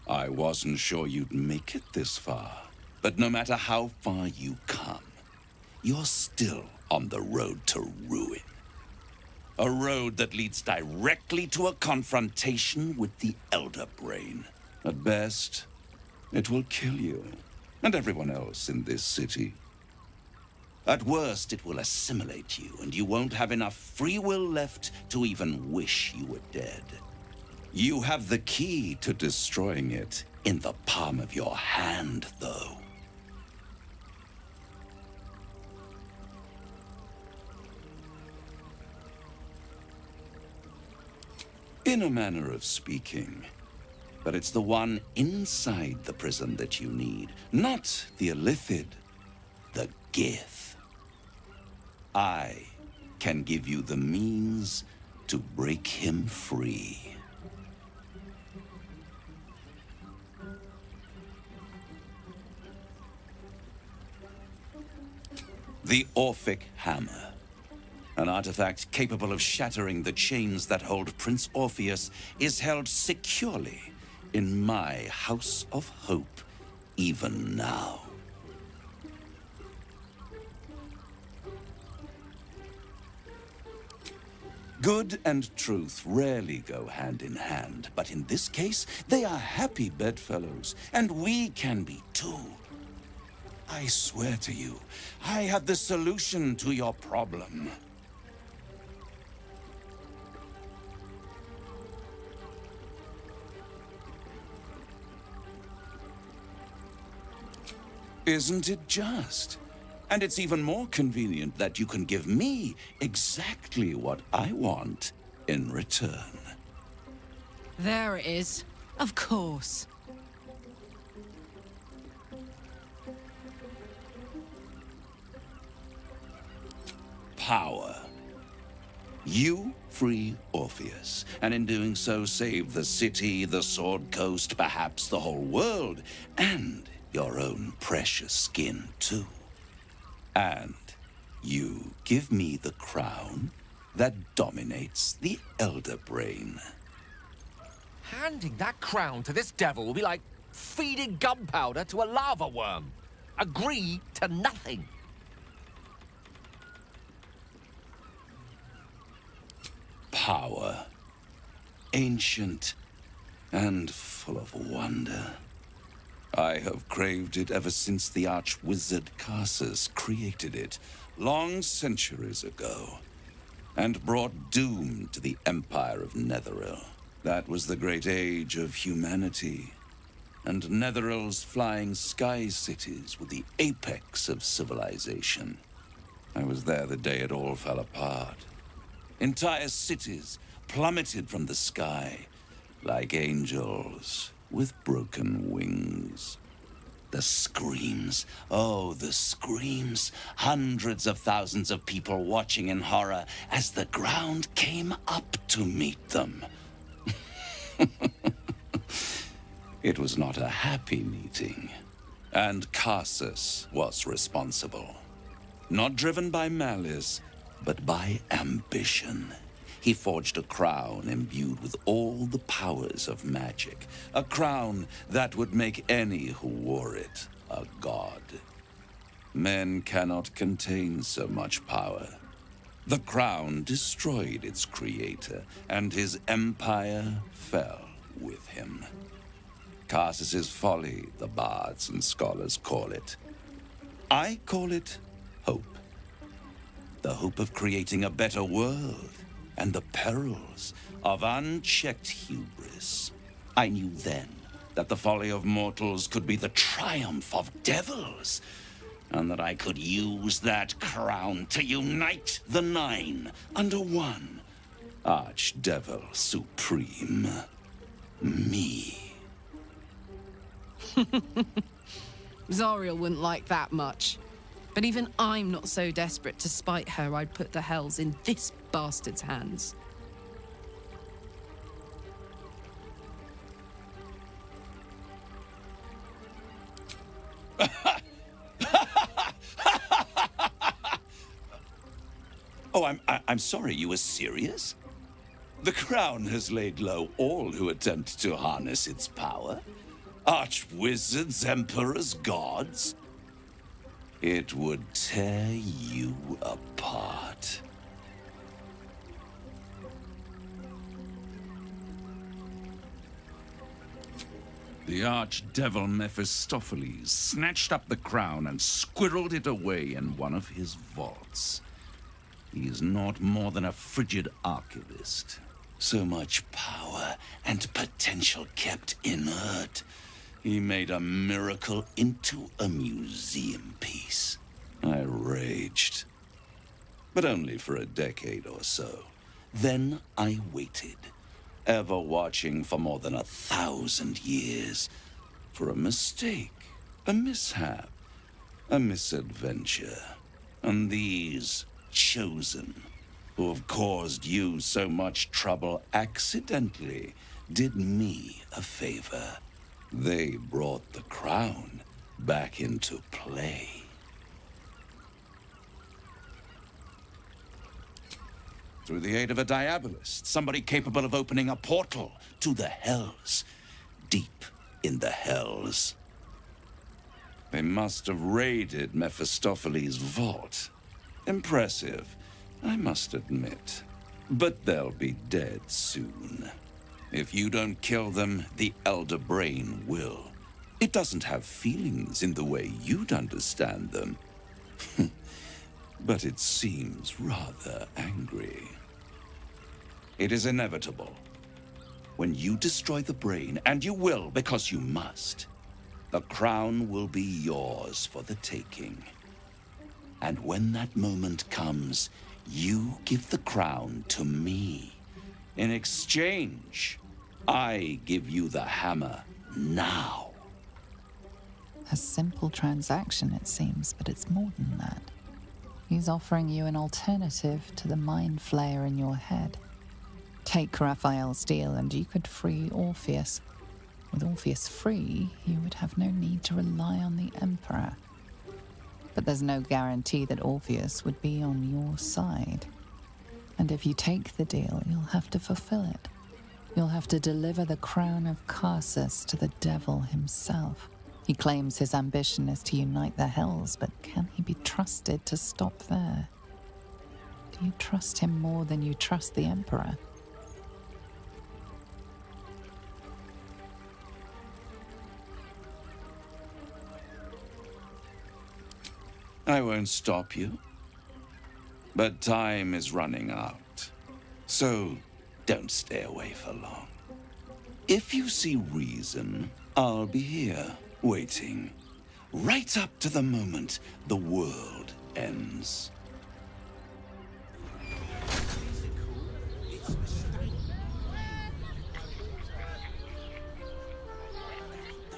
I wasn't sure you'd make it this far. But no matter how far you come, you're still on the road to ruin. A road that leads directly to a confrontation with the Elder Brain. At best, it will kill you, and everyone else in this city. At worst, it will assimilate you, and you won't have enough free will left to even wish you were dead. You have the key to destroying it in the palm of your hand, though. In a manner of speaking. But it's the one inside the prison that you need, not the illithid, the Gith. I can give you the means to break him free. The Orphic Hammer. An artifact capable of shattering the chains that hold Prince Orpheus is held securely in my House of Hope, even now. Good and truth rarely go hand in hand, but in this case, they are happy bedfellows, and we can be too. I swear to you, I have the solution to your problem. Isn't it just? And it's even more convenient that you can give me exactly what I want in return. There it is. Of course. Power. You free Orpheus, and in doing so save the city, the Sword Coast, perhaps the whole world, and your own precious skin too. And you give me the crown that dominates the Elder Brain. Handing that crown to this devil will be like feeding gunpowder to a lava worm. Agree to nothing. Power. Ancient and full of wonder. I have craved it ever since the arch-wizard Karsus created it, long centuries ago, and brought doom to the Empire of Netheril. That was the great age of humanity, and Netheril's flying sky cities were the apex of civilization. I was there the day it all fell apart. Entire cities plummeted from the sky like angels with broken wings. The screams, oh, the screams. Hundreds of thousands of people watching in horror as the ground came up to meet them. It was not a happy meeting, and Karsus was responsible. Not driven by malice, but by ambition. He forged a crown imbued with all the powers of magic. A crown that would make any who wore it a god. Men cannot contain so much power. The crown destroyed its creator, and his empire fell with him. Karsus's folly, the bards and scholars call it. I call it hope. The hope of creating a better world, and the perils of unchecked hubris. I knew then that the folly of mortals could be the triumph of devils, and that I could use that crown to unite the Nine under one Archdevil Supreme. Me. Zariel wouldn't like that much. But even I'm not so desperate to spite her I'd put the hells in this bastard's hands. Oh, I'm sorry, you were serious? The crown has laid low all who attempt to harness its power. Archwizards, emperors, gods. It would tear you apart. The archdevil Mephistopheles snatched up the crown and squirreled it away in one of his vaults. He is not more than a frigid archivist. So much power and potential kept inert. He made a miracle into a museum piece. I raged. But only for a decade or so. Then I waited, ever watching for more than 1,000 years, for a mistake, a mishap, a misadventure. And these chosen, who have caused you so much trouble accidentally, did me a favor. They brought the crown back into play. Through the aid of a diabolist, somebody capable of opening a portal to the hells, deep in the hells. They must have raided Mephistopheles' vault. Impressive, I must admit. But they'll be dead soon. If you don't kill them, the Elder Brain will. It doesn't have feelings in the way you'd understand them. But it seems rather angry. It is inevitable. When you destroy the brain, and you will because you must, the crown will be yours for the taking. And when that moment comes, you give the crown to me. In exchange, I give you the hammer now. A simple transaction, it seems, but it's more than that. He's offering you an alternative to the mind flayer in your head. Take Raphael's deal and you could free Orpheus. With Orpheus free, you would have no need to rely on the Emperor. But there's no guarantee that Orpheus would be on your side. And if you take the deal, you'll have to fulfill it. You'll have to deliver the crown of Carsus to the devil himself. He claims his ambition is to unite the hells, but can he be trusted to stop there? Do you trust him more than you trust the Emperor? I won't stop you. But time is running out. So don't stay away for long. If you see reason, I'll be here, waiting. Right up to the moment the world ends.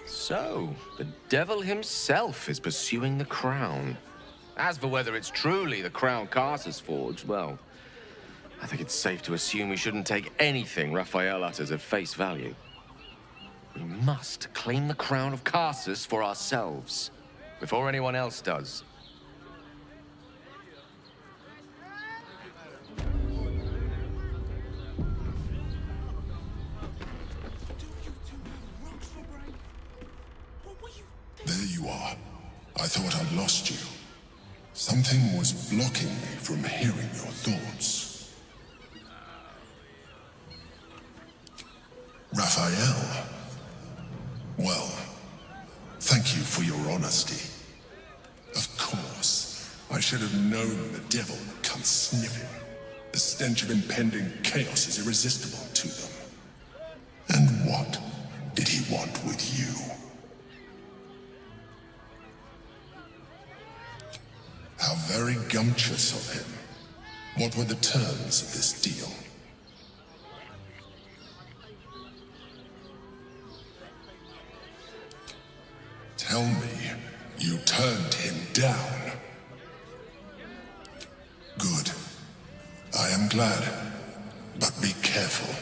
So, the devil himself is pursuing the crown. As for whether it's truly the crown Carsus forged, well, I think it's safe to assume we shouldn't take anything Raphael utters at face value. We must claim the crown of Carsus for ourselves, before anyone else does. There you are. I thought I'd lost you. Something was blocking me from hearing your thoughts. Raphael. Well, thank you for your honesty. Of course, I should have known the devil would come sniffing. The stench of impending chaos is irresistible to them. And what did he want with you? How very gumptious of him. What were the terms of this deal? Tell me, you turned him down. Good. I am glad. But be careful.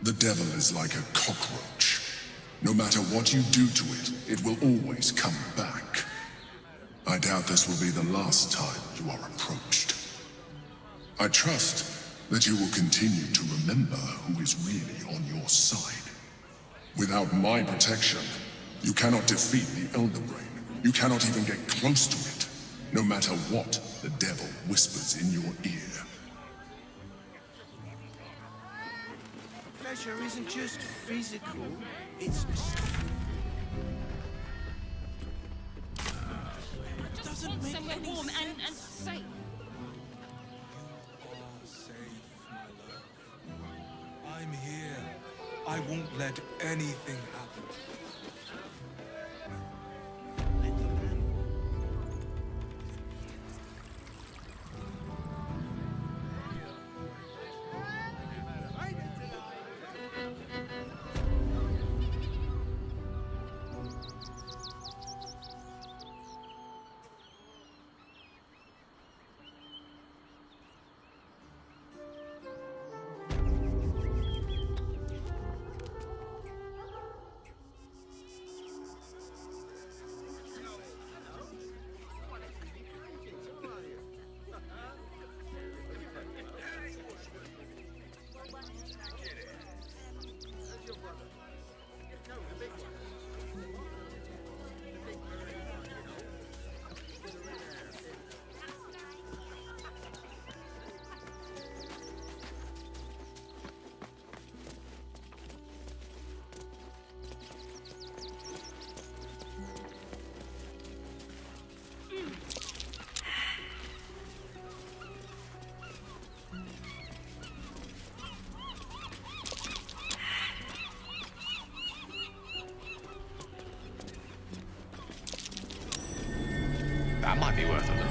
The devil is like a cockroach. No matter what you do to it, it will always come back. I doubt this will be the last time you are approached. I trust that you will continue to remember who is really on your side. Without my protection, you cannot defeat the Elder Brain. You cannot even get close to it, no matter what the devil whispers in your ear. Pleasure isn't just physical, it's doesn't make somewhere any warm sense. and safe. You are safe, my love. I'm here. I won't let anything happen. That might be worth a look.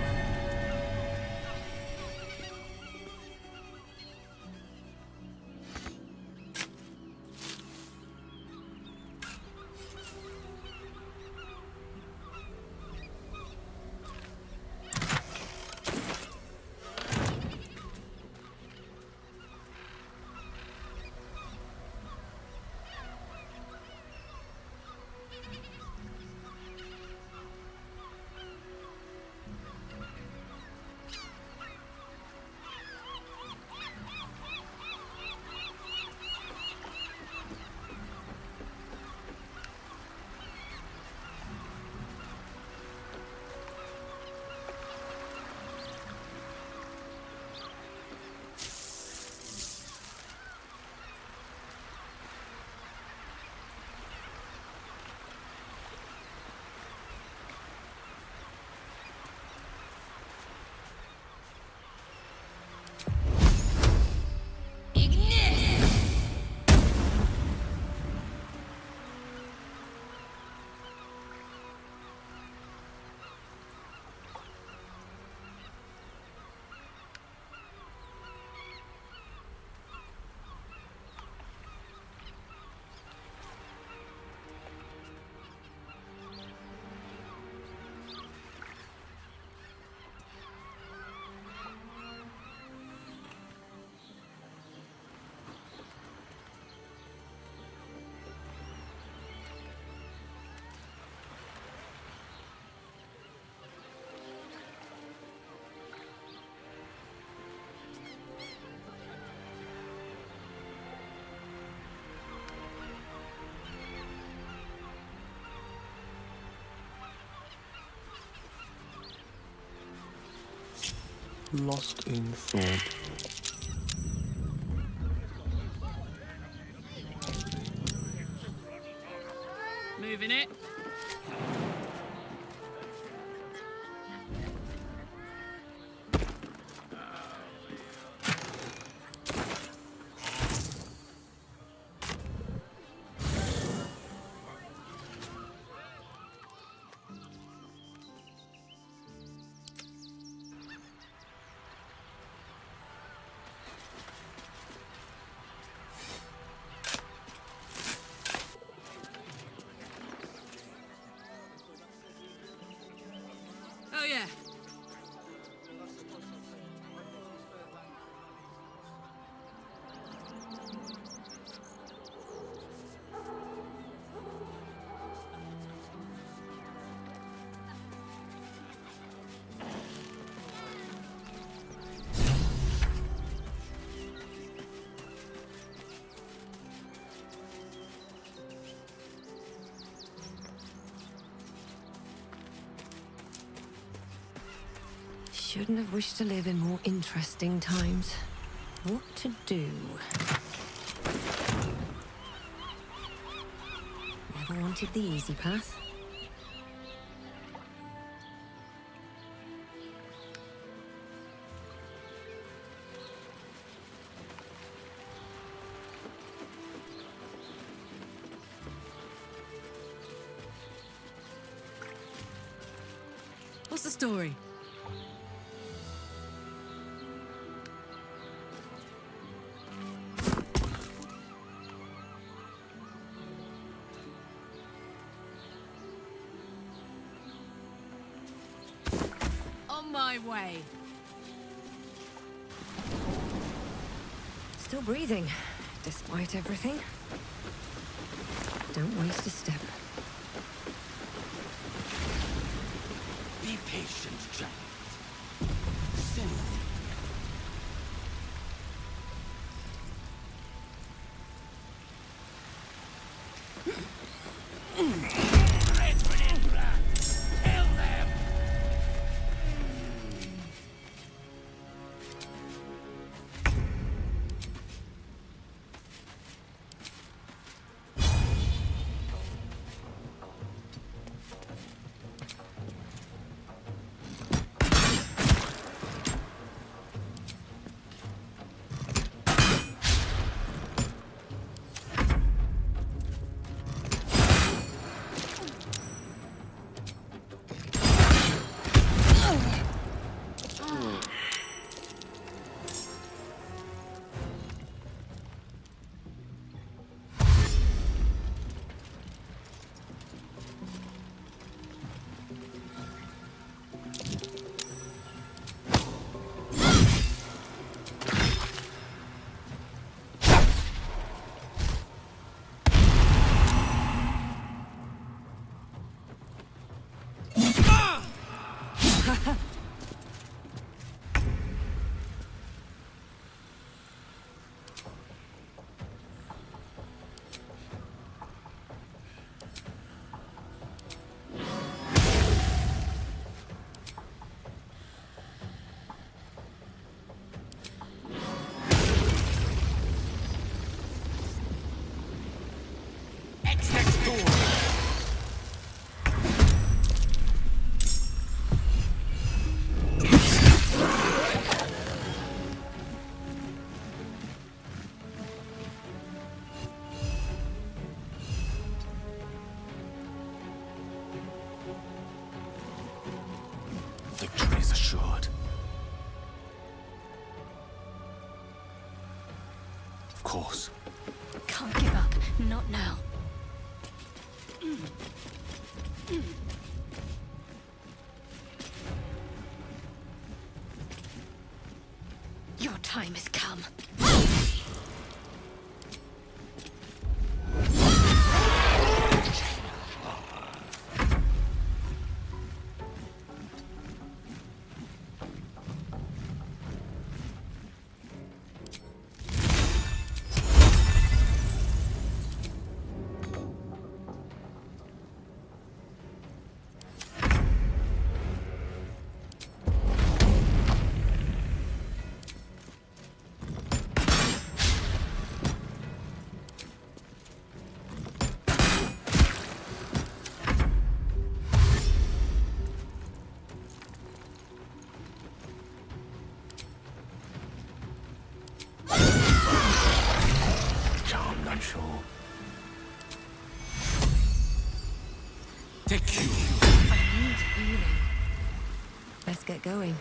Lost in thought. Moving it. Oh, yeah. Shouldn't have wished to live in more interesting times. What to do? Never wanted the easy path. What's the story? On my way. Still breathing, despite everything. Don't waste a step. Be patient, child. Soon. Victory is assured. Of course. Can't give up. Not now. Your time has come. Let's get going.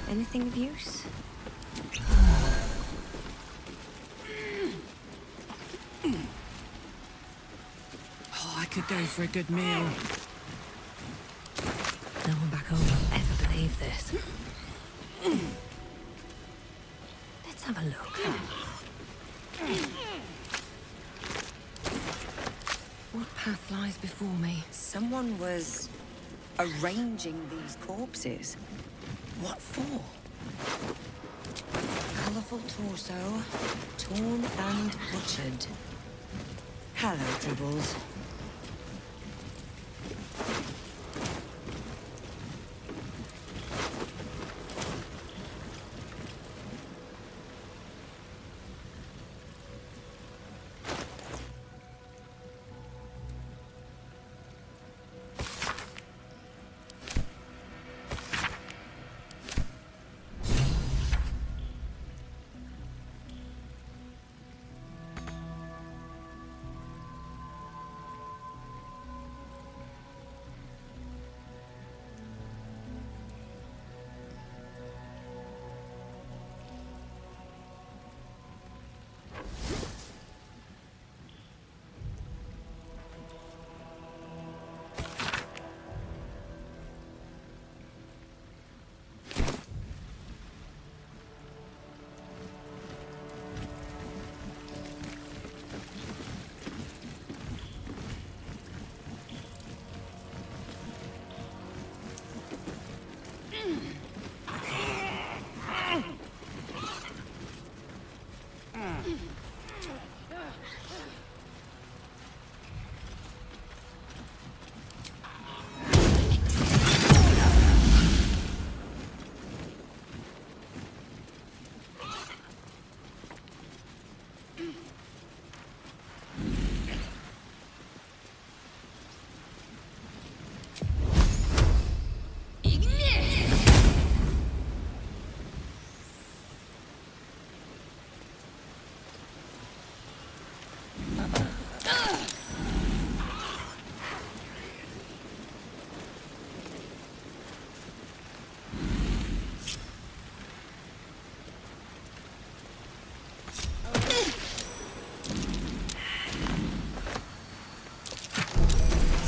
Anything of use? Oh, I could go for a good meal. No one back home will ever believe this. Let's have a look. What path lies before me? Someone was arranging these corpses. What for? Colourful torso, torn and butchered. Hello, Dribbles.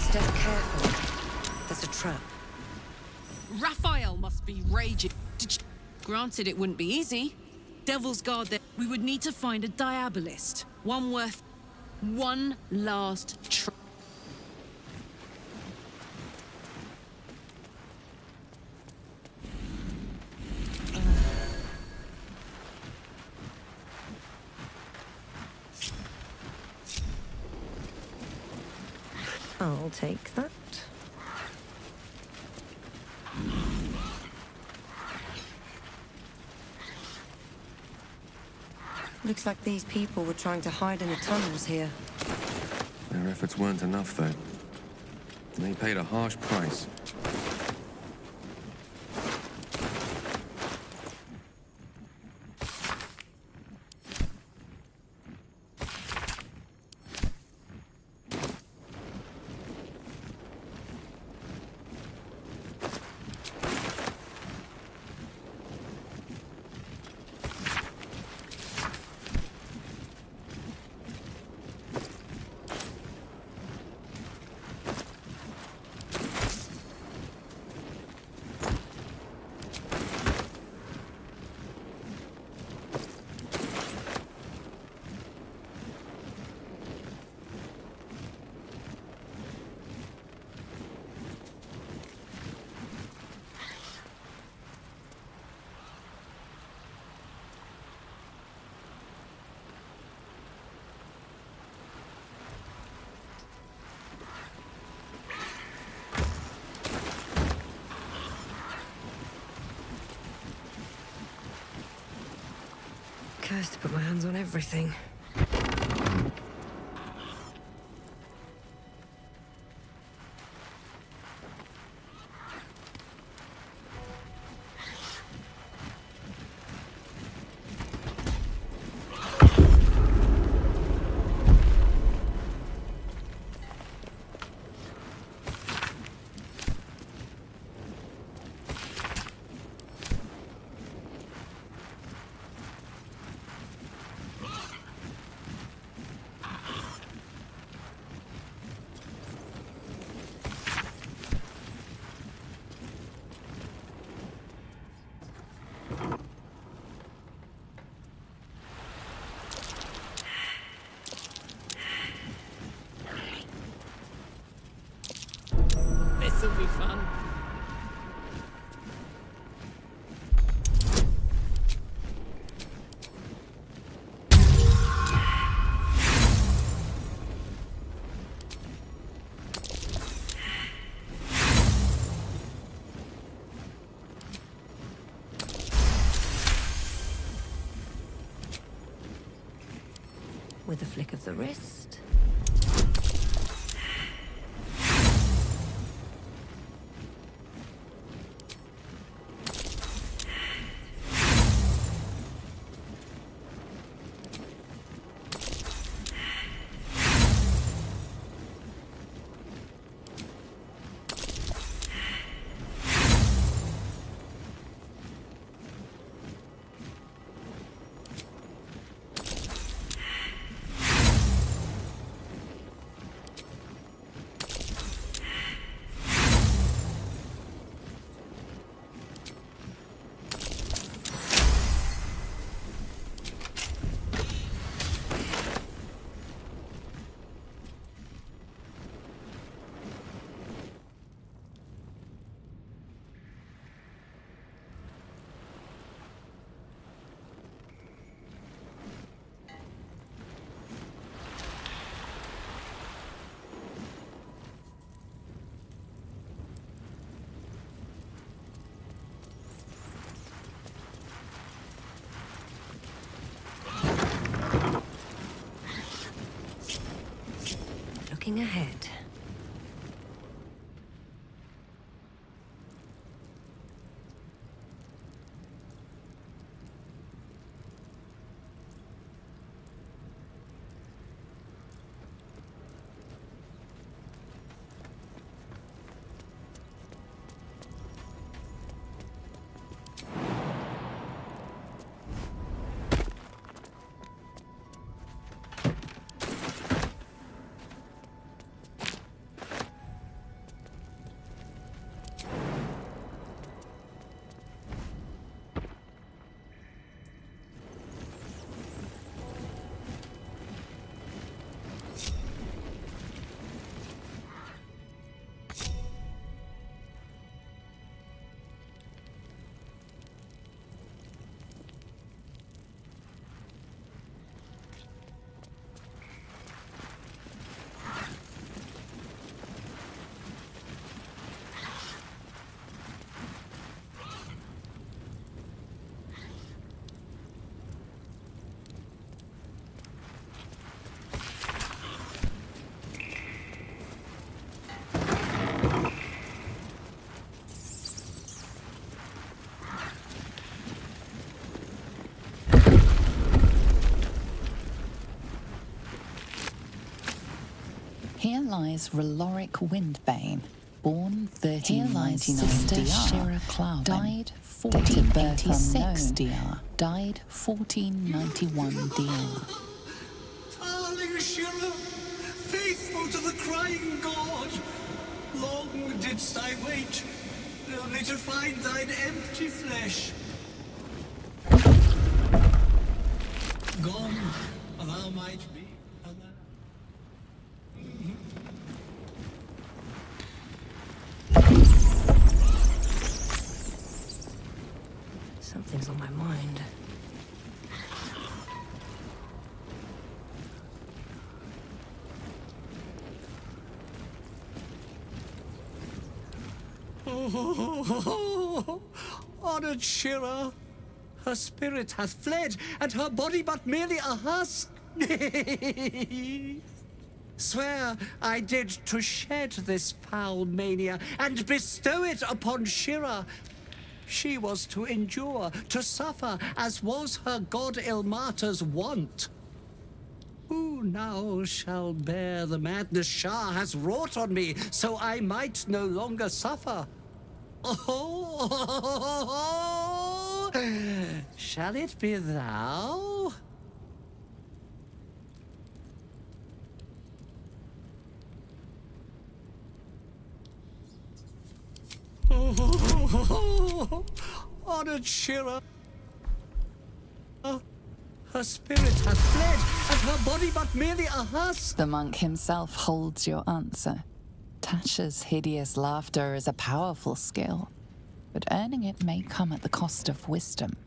Step carefully. There's a trap. Raphael must be raging. Granted, it wouldn't be easy. Devil's Guard there. We would need to find a diabolist. One worth one last try. I'll take that. Looks like these people were trying to hide in the tunnels here. Their efforts weren't enough, though. They paid a harsh price. Cursed to put my hands on everything. This'll be fun. With a flick of the wrist. looking ahead. Here lies Roloric Windbane, born 1399 DR, died 1486 DR, died 1491 DR. Darling Shira, faithful to the crying god, long didst I wait, only to find thine empty flesh. Gone, thou might be. Something's on my mind. Oh, honored Shira, her spirit hath fled, and her body but merely a husk. Swear I did to shed this foul mania and bestow it upon Shira. She was to endure, to suffer, as was her god Ilmata's wont. Who now shall bear the madness Shah has wrought on me, so I might no longer suffer? Oh, shall it be thou? Oh, honored Shira. Her spirit hath fled, and her body but merely a husk. The monk himself holds your answer. Tasha's hideous laughter is a powerful skill, but earning it may come at the cost of wisdom.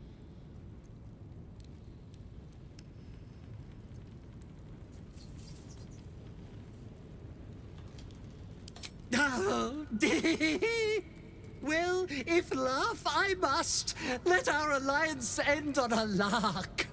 Oh, well, if laugh I must, let our alliance end on a lark.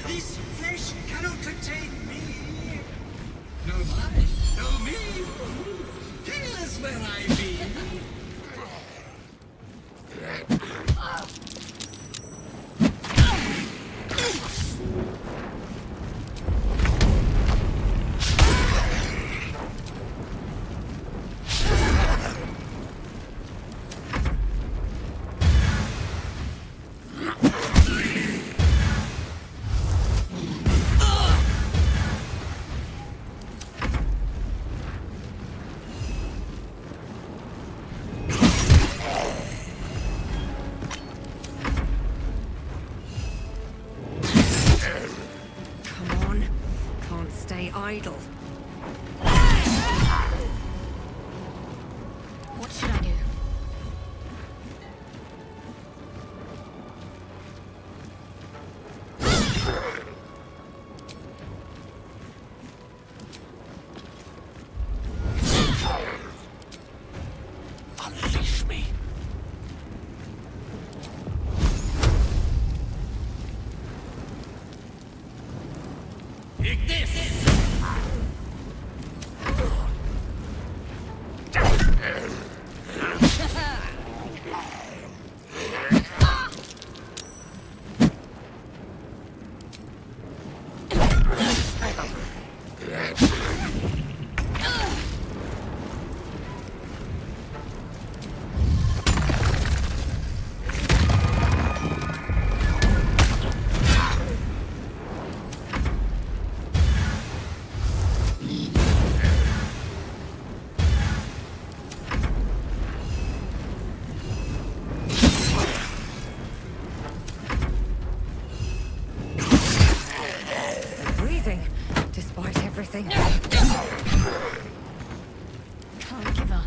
This flesh cannot contain me. No I, no me. Here's where I be. Idle. What should I do? Take this! Breathing, despite everything. Can't give up.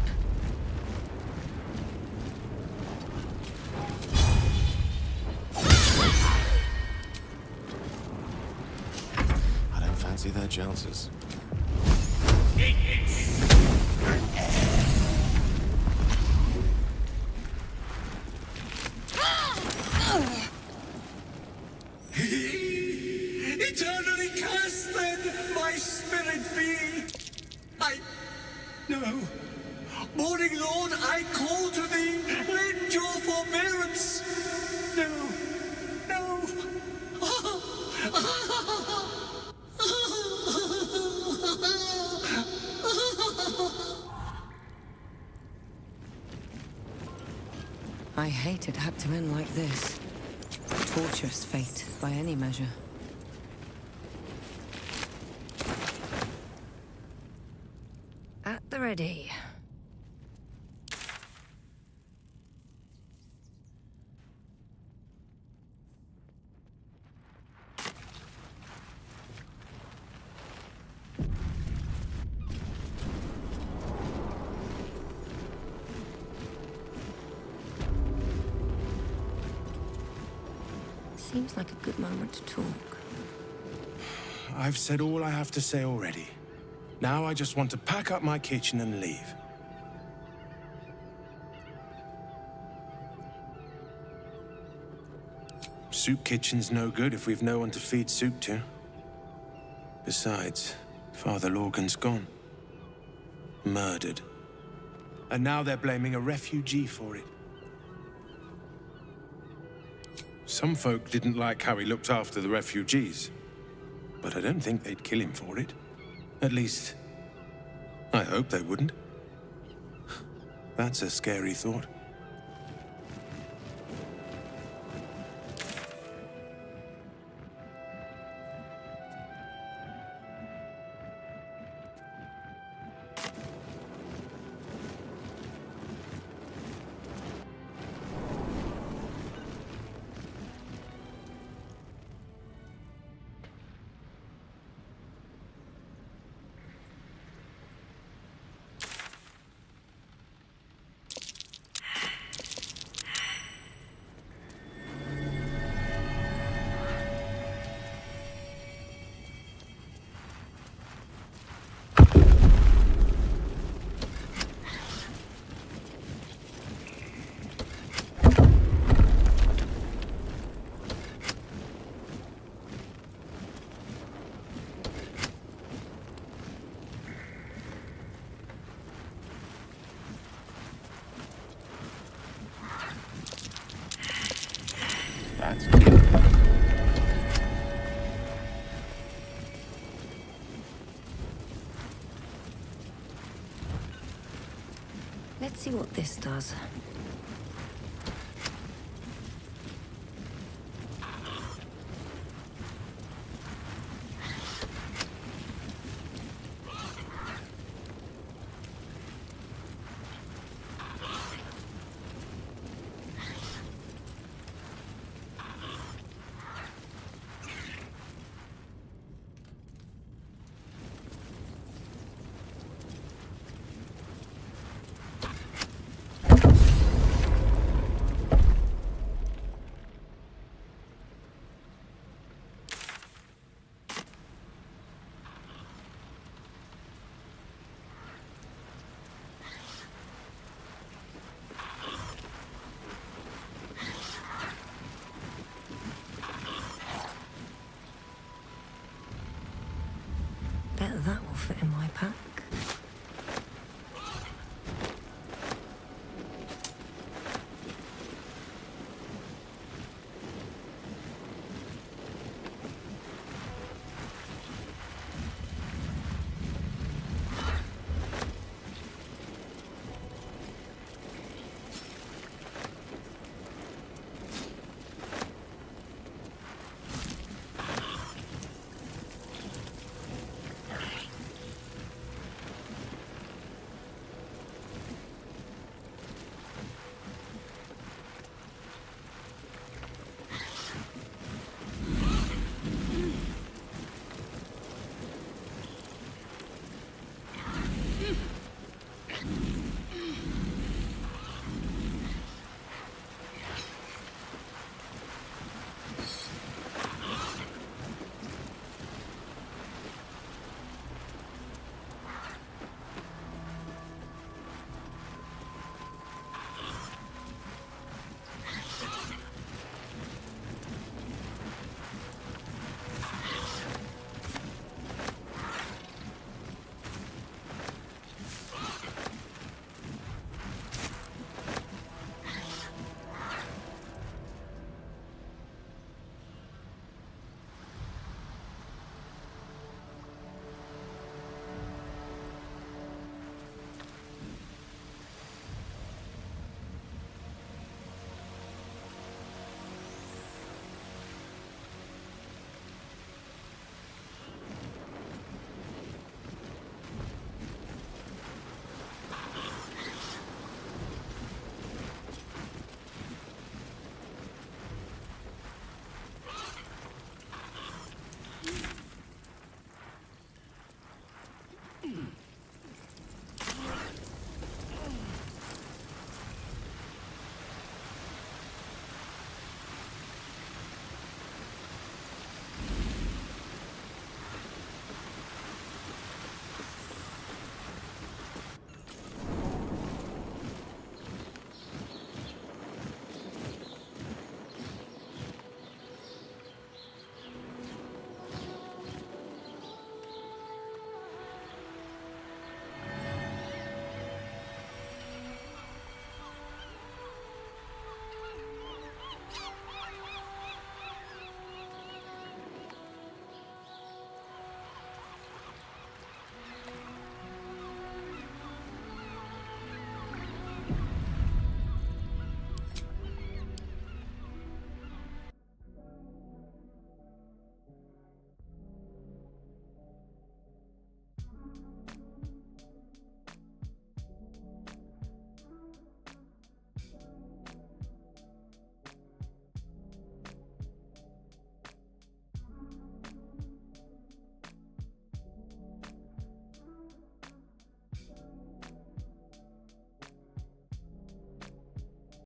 I don't fancy their chances. Eternally cast then my spirit be. No. Morning Lord, I call to thee, lend your forbearance. No. I hate it had to end like this. Torturous fate, by any measure. At the ready. Seems like a good moment to talk. I've said all I have to say already. Now I just want to pack up my kitchen and leave. Soup kitchen's no good if we've no one to feed soup to. Besides, Father Lorgan's gone. Murdered. And now they're blaming a refugee for it. Some folk didn't like how he looked after the refugees, but I don't think they'd kill him for it. At least, I hope they wouldn't. That's a scary thought. That's good. Let's see what this does. Bet that will fit in my pack.